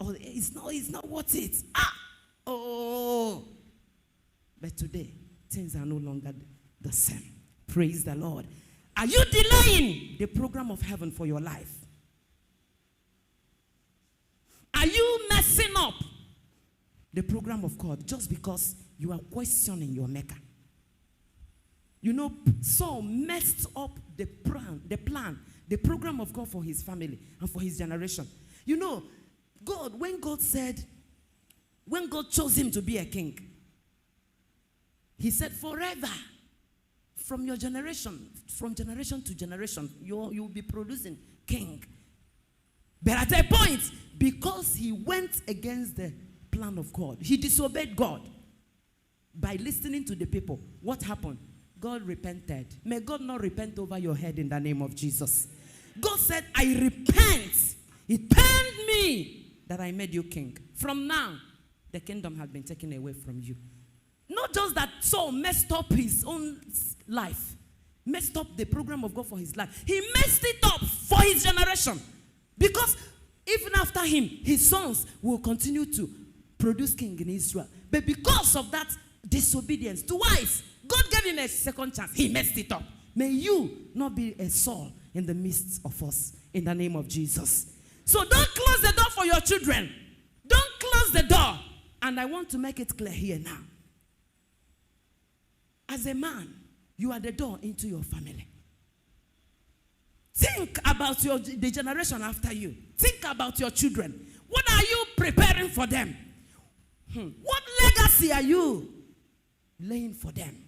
Oh, it's not worth it. Oh. But today, things are no longer the same. Praise the Lord. Are you delaying the program of heaven for your life? Are you messing up the program of God just because you are questioning your maker? You know, Saul messed up the plan, the program of God for his family and for his generation. You know, when God chose him to be a king, he said, forever, from your generation, from generation to generation, you'll be producing king. But at a point, because he went against the plan of God, he disobeyed God by listening to the people. What happened? God repented. May God not repent over your head in the name of Jesus. God said, I repent. It pained me that I made you king. From now, the kingdom has been taken away from you. Not just that Saul messed up his own life, messed up the program of God for his life. He messed it up for his generation. Because even after him, his sons will continue to produce king in Israel. But because of that disobedience, twice, God gave him a second chance. He messed it up. May you not be a Saul in the midst of us, in the name of Jesus. So don't close the door for your children. Don't close the door. And I want to make it clear here now. As a man, you are the door into your family. Think about the generation after you. Think about your children. What are you preparing for them? What legacy are you laying for them?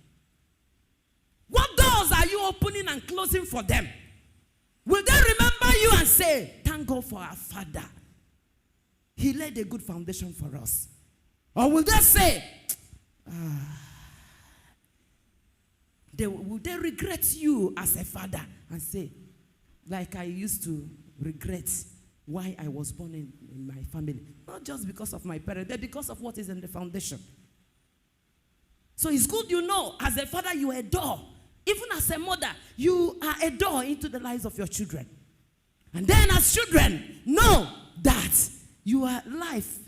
What doors are you opening and closing for them? Will they remember you and say, thank God for our father. He laid a good foundation for us. Or will they say, will they regret you as a father and say, like I used to regret why I was born in my family. Not just because of my parents, but because of what is in the foundation. So it's good you know, as a father, you are a door. Even as a mother, you are a door into the lives of your children. And then as children, know that your life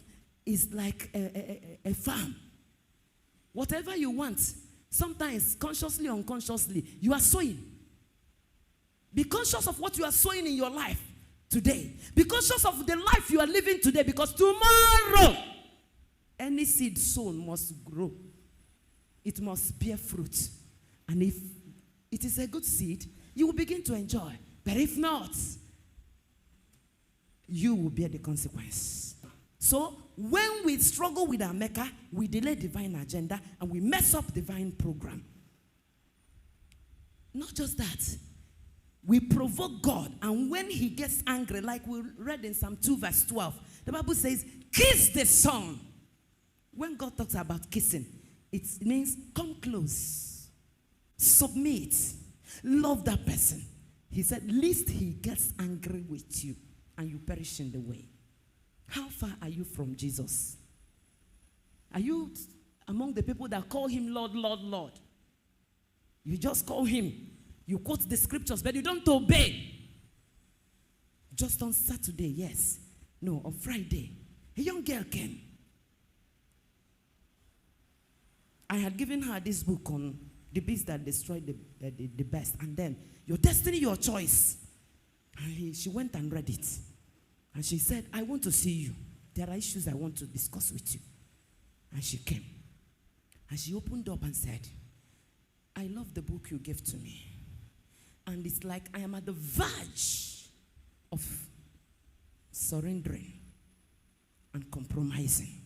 is like a farm. Whatever you want, sometimes consciously or unconsciously, you are sowing. Be conscious of what you are sowing in your life today. Be conscious of the life you are living today, because tomorrow, any seed sown must grow. It must bear fruit. And if it is a good seed, you will begin to enjoy. But if not, you will bear the consequence. So, when we struggle with our maker, we delay divine agenda and we mess up divine program. Not just that. We provoke God, and when he gets angry, like we read in Psalm 2 verse 12, the Bible says, kiss the son. When God talks about kissing, it means come close, submit, love that person. He said, least he gets angry with you and you perish in the way. How far are you from Jesus? Are you among the people that call him Lord, Lord, Lord? You just call him. You quote the scriptures, but you don't obey. Just on Saturday, yes. No, on Friday, a young girl came. I had given her this book on the beast that destroyed the best. And then, your destiny, your choice. And she went and read it. And she said, I want to see you. There are issues I want to discuss with you. And she came. And she opened up and said, I love the book you gave to me. And it's like I am at the verge of surrendering and compromising.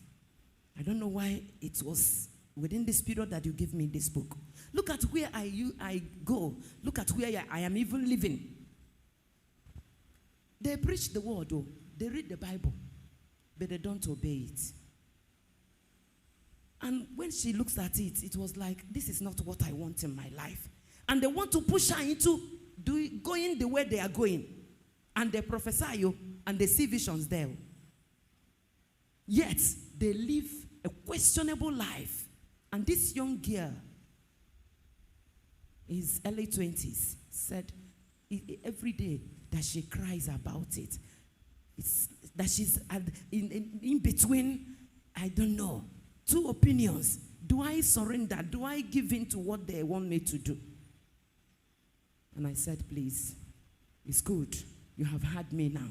I don't know why it was within this period that you gave me this book. Look at where I go. Look at where I am even living. They preach the word, though. They read the Bible, but they don't obey it. And when she looks at it, it was like, this is not what I want in my life. And they want to push her into going the way they are going. And they prophesy you, and they see visions there. Yet, they live a questionable life. And this young girl, his early 20s, said every day that she cries about it, it's that she's in between, I don't know, two opinions. Do I surrender? Do I give in to what they want me to do? And I said, please, it's good. You have had me now.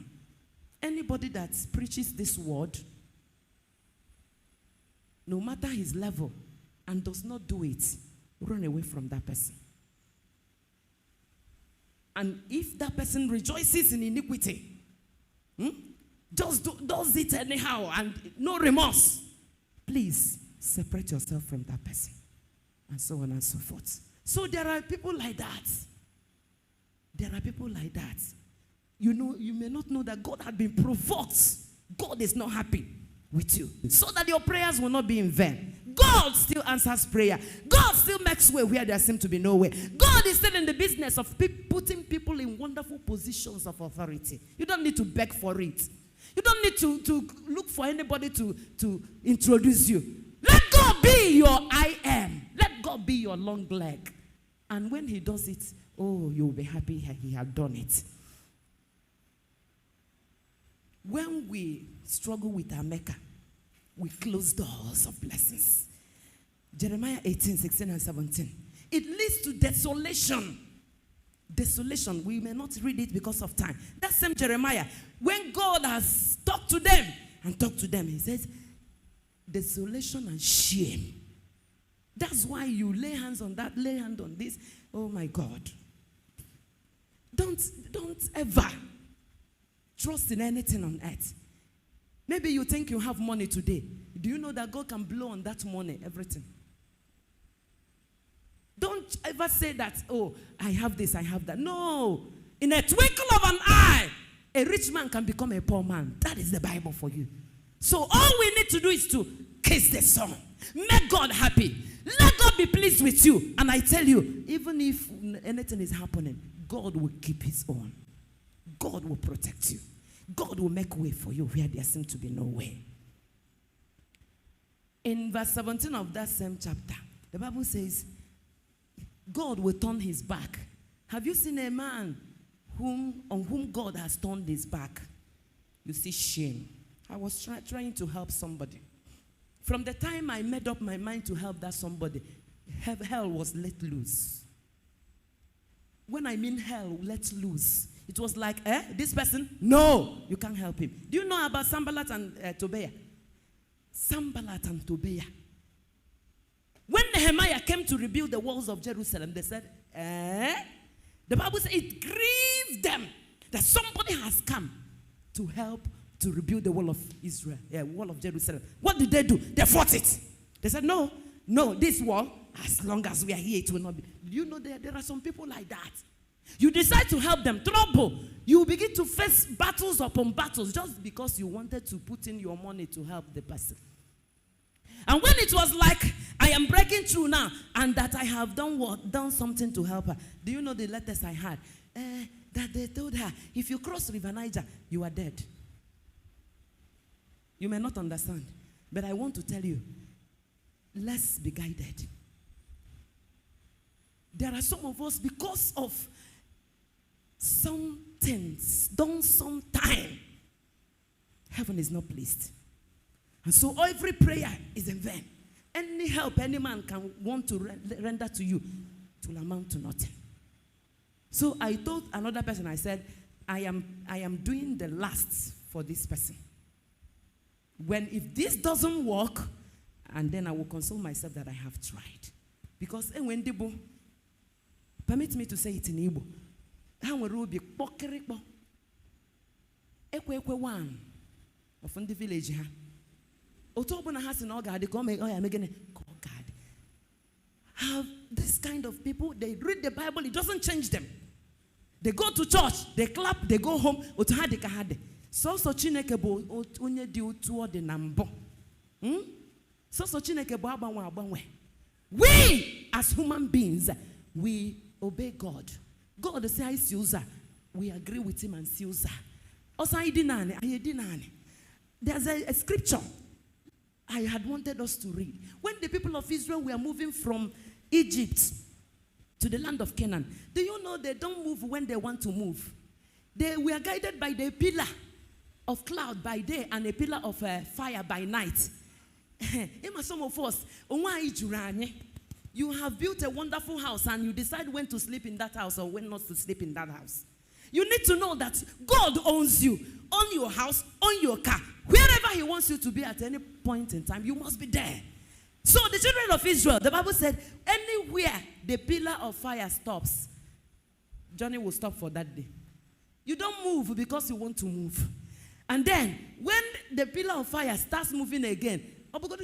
Anybody that preaches this word, no matter his level, and does not do it, run away from that person. And if that person rejoices in iniquity, just does it anyhow and no remorse, please separate yourself from that person. And so on and so forth. So there are people like that. There are people like that. You know, you may not know that God had been provoked. God is not happy with you. So that your prayers will not be in vain. God still answers prayer. God still makes way where there seems to be no way. God is still in the business of putting people in wonderful positions of authority. You don't need to beg for it. You don't need to look for anybody to introduce you. Let God be your I am. Let God be your long leg. And when he does it, oh, you'll be happy he had done it. When we struggle with our maker, we close doors of blessings. Jeremiah 18, 16 and 17. It leads to desolation. Desolation. We may not read it because of time. That same Jeremiah, when God has talked to them, he says, desolation and shame. That's why you lay hands on that, lay hand on this. Oh my God. Don't ever trust in anything on earth. Maybe you think you have money today. Do you know that God can blow on that money, everything? Don't ever say that, oh, I have this, I have that. No. In a twinkle of an eye, a rich man can become a poor man. That is the Bible for you. So all we need to do is to kiss the Son. Make God happy. Let God be pleased with you. And I tell you, even if anything is happening, God will keep his own. God will protect you. God will make way for you where there seems to be no way. In verse 17 of that same chapter, the Bible says, God will turn his back. Have you seen a man on whom God has turned his back? You see shame. I was trying to help somebody. From the time I made up my mind to help that somebody, hell was let loose. When I mean hell let loose, it was like, this person, no, you can't help him. Do you know about Sanballat and Tobiah? Sanballat and Tobiah. When Nehemiah came to rebuild the walls of Jerusalem, they said, The Bible says it grieved them that somebody has come to help to rebuild the wall of Israel, wall of Jerusalem. What did they do? They fought it. They said, no, this wall, as long as we are here, it will not be. Do you know there are some people like that? You decide to help them, trouble. You begin to face battles upon battles just because you wanted to put in your money to help the person. And when it was like, I am breaking through now, and that I have done something to help her. Do you know the letters I had? That they told her, if you cross River Niger, you are dead. You may not understand, but I want to tell you, let's be guided. There are some of us, because of some things done sometime, heaven is not pleased. And so every prayer is in vain. Any help any man can want to render to you, it will amount to nothing. So I told another person, I said, I am doing the last for this person. If this doesn't work, and then I will console myself that I have tried. Because when Debo, permit me to say it in Igbo, one of the village here. Have this kind of people, they read the Bible, it doesn't change them. They go to church, they clap, they go home. So Chineke bo onye di otu o de na mbo. So we as human beings, we obey God. God says user. We agree with him and user. There's a scripture I had wanted us to read. When the people of Israel were moving from Egypt to the land of Canaan, do you know they don't move when they want to move? They were guided by the pillar of cloud by day and a pillar of fire by night. Some of us, you have built a wonderful house and you decide when to sleep in that house or when not to sleep in that house. You need to know that God owns you, own your house, own your car. Wherever he wants you to be at any point in time, you must be there. So the children of Israel, the Bible said, anywhere the pillar of fire stops, Johnny will stop for that day. You don't move because you want to move. And then, when the pillar of fire starts moving again, you are not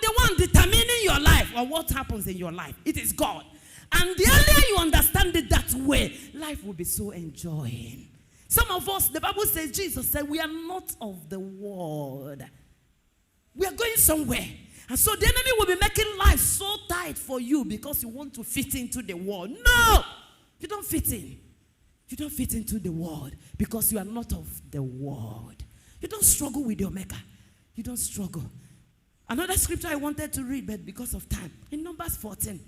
the one determining your life or what happens in your life. It is God. And the earlier you understand it that way, life will be so enjoying. Some of us, the Bible says, Jesus said, we are not of the world. We are going somewhere. And so the enemy will be making life so tight for you because you want to fit into the world. No! You don't fit in. You don't fit into the world because you are not of the world. You don't struggle with your maker. You don't struggle. Another scripture I wanted to read, but because of time, in Numbers 14.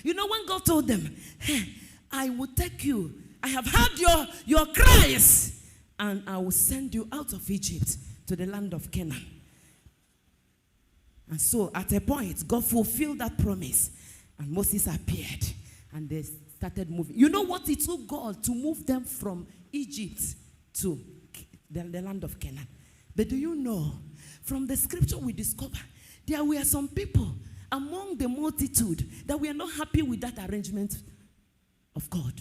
You know when God told them, hey, I will take you. I have heard your cries, and I will send you out of Egypt to the land of Canaan. And so at a point, God fulfilled that promise, and Moses appeared, and they started moving. You know what it took God to move them from Egypt to the land of Canaan? But do you know, from the scripture we discover, there were some people among the multitude that were not happy with that arrangement of God.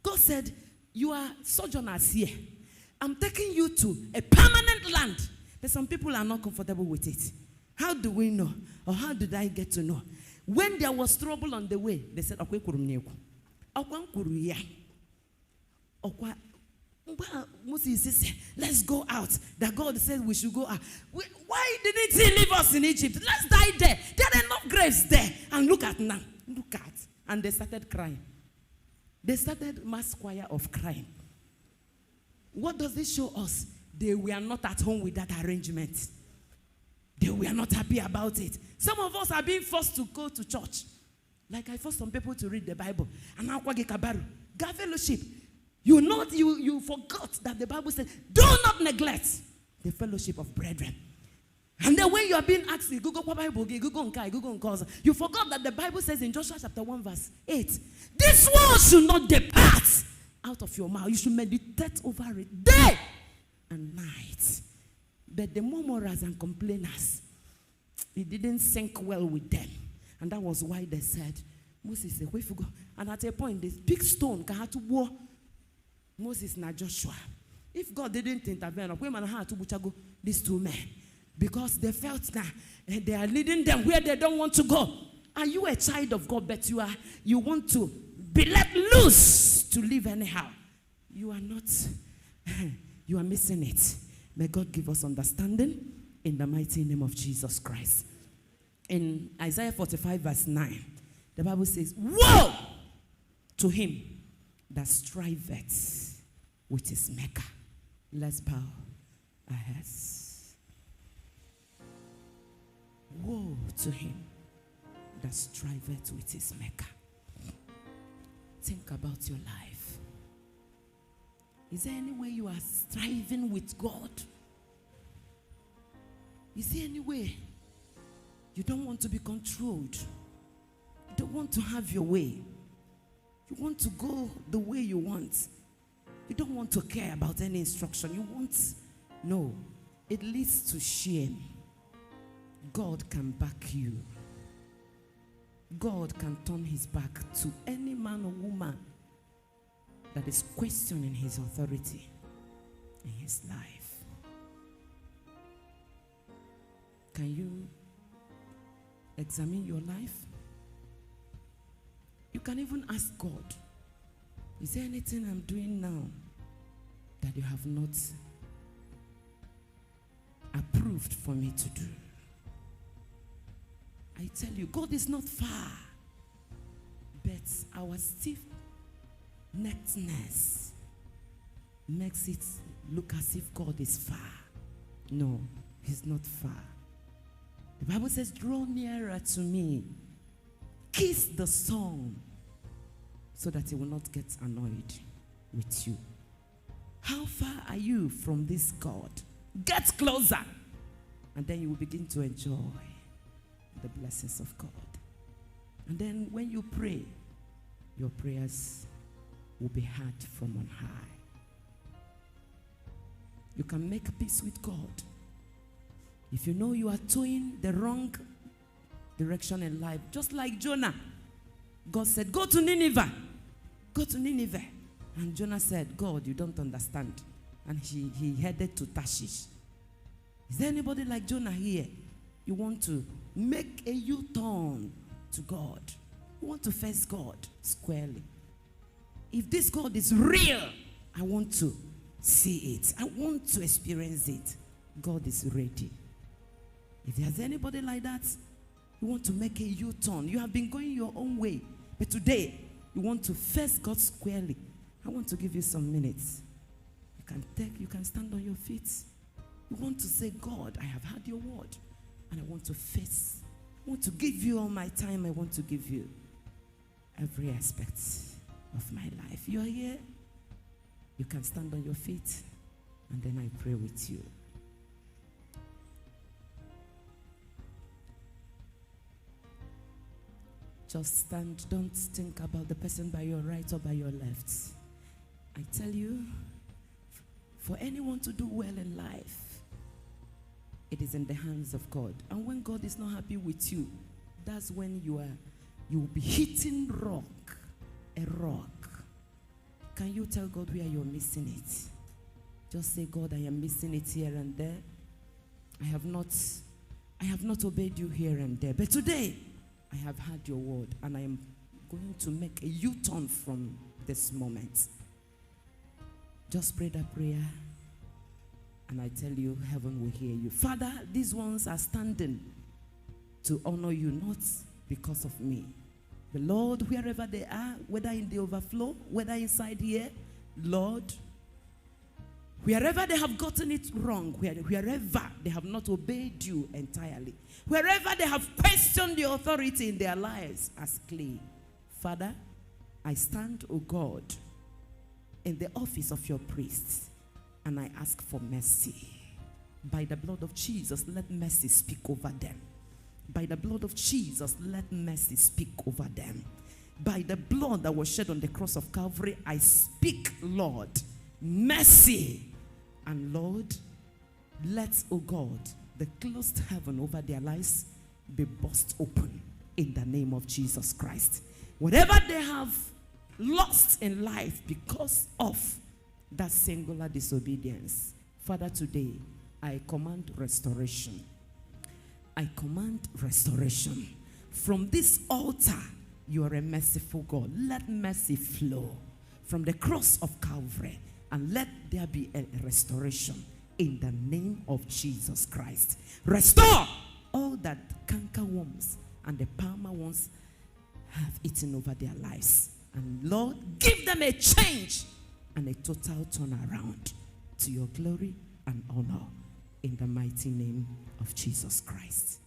God said, you are sojourners here. I'm taking you to a permanent land. But some people are not comfortable with it. How do we know? Or how did I get to know? When there was trouble on the way, they said, Moses said, let's go out. That God said we should go out. Why didn't he leave us in Egypt? Let's die there. There are enough graves there. And look at now. Look at. And they started crying. They started mass choir of crying. What does this show us? They were not at home with that arrangement. They were not happy about it. Some of us are being forced to go to church. Like I forced some people to read the Bible. And now God fellowship. You forgot that the Bible said, do not neglect the fellowship of brethren. And then when you are being asked, you forgot that the Bible says in Joshua chapter 1 verse 8, this word should not depart out of your mouth. You should meditate over it day and night. But the murmurers and complainers, it didn't sink well with them. And that was why they said, Moses said, where you go? And at a point, this big stone can have to war Moses and Joshua. If God didn't intervene, these two men, because they felt that they are leading them where they don't want to go. Are you a child of God, but you want to be let loose to live anyhow? You are not. You are missing it. May God give us understanding in the mighty name of Jesus Christ. In Isaiah 45 verse 9, the Bible says, woe to him that striveth with his maker. Let's bow our heads. Woe to him that striveth with his maker. Think about your life. Is there any way you are striving with God? Is there any way you don't want to be controlled? You don't want to have your way. You want to go the way you want. You don't want to care about any instruction. You want, no. It leads to shame. God can back you. God can turn his back to any man or woman that is questioning his authority in his life. Can you examine your life? You can even ask God, is there anything I'm doing now that you have not approved for me to do. I tell you, God is not far, but our stiff-neckedness makes it look as if God is far. No, he's not far. The Bible says, draw nearer to me. Kiss the Son so that he will not get annoyed with you. How far are you from this God? Get closer, and then you will begin to enjoy the blessings of God. And then when you pray, your prayers will be heard from on high. You can make peace with God. If you know you are towing the wrong direction in life, just like Jonah, God said, go to Nineveh. Go to Nineveh. And Jonah said, God, you don't understand. And he headed to Tarshish. Is there anybody like Jonah here? You want to make a U-turn to God. You want to face God squarely. If this God is real, I want to see it. I want to experience it. God is ready. If there's anybody like that, you want to make a U-turn. You have been going your own way. But today, you want to face God squarely. I want to give you some minutes. You can stand on your feet. You want to say, God, I have heard your word. And I want to face. I want to give you all my time. I want to give you every aspect of my life. You are here. You can stand on your feet. And then I pray with you. Just stand. Don't think about the person by your right or by your left. I tell you, for anyone to do well in life, it is in the hands of God. And when God is not happy with you, that's when you will be hitting a rock. Can you tell God where you're missing it? Just say, God, I am missing it here and there. I have not obeyed you here and there. But today, I have heard your word, and I am going to make a U-turn from this moment. Just pray that prayer, and I tell you, heaven will hear you. Father, these ones are standing to honor you, not because of me. But Lord, wherever they are, whether in the overflow, whether inside here, Lord, wherever they have gotten it wrong, wherever they have not obeyed you entirely, wherever they have questioned the authority in their lives as clay, Father, I stand, O God, in the office of your priests, and I ask for mercy. By the blood of Jesus, let mercy speak over them. By the blood of Jesus, let mercy speak over them. By the blood that was shed on the cross of Calvary, I speak, Lord, mercy. And Lord, let, oh God, the closed heaven over their lives be burst open in the name of Jesus Christ. Whatever they have lost in life because of that singular disobedience, Father, today I command restoration. I command restoration. From this altar, you are a merciful God. Let mercy flow from the cross of Calvary, and let there be a restoration in the name of Jesus Christ. Restore all that cankerworms and the palmer worms have eaten over their lives. And Lord, give them a change and a total turnaround to your glory and honor in the mighty name of Jesus Christ.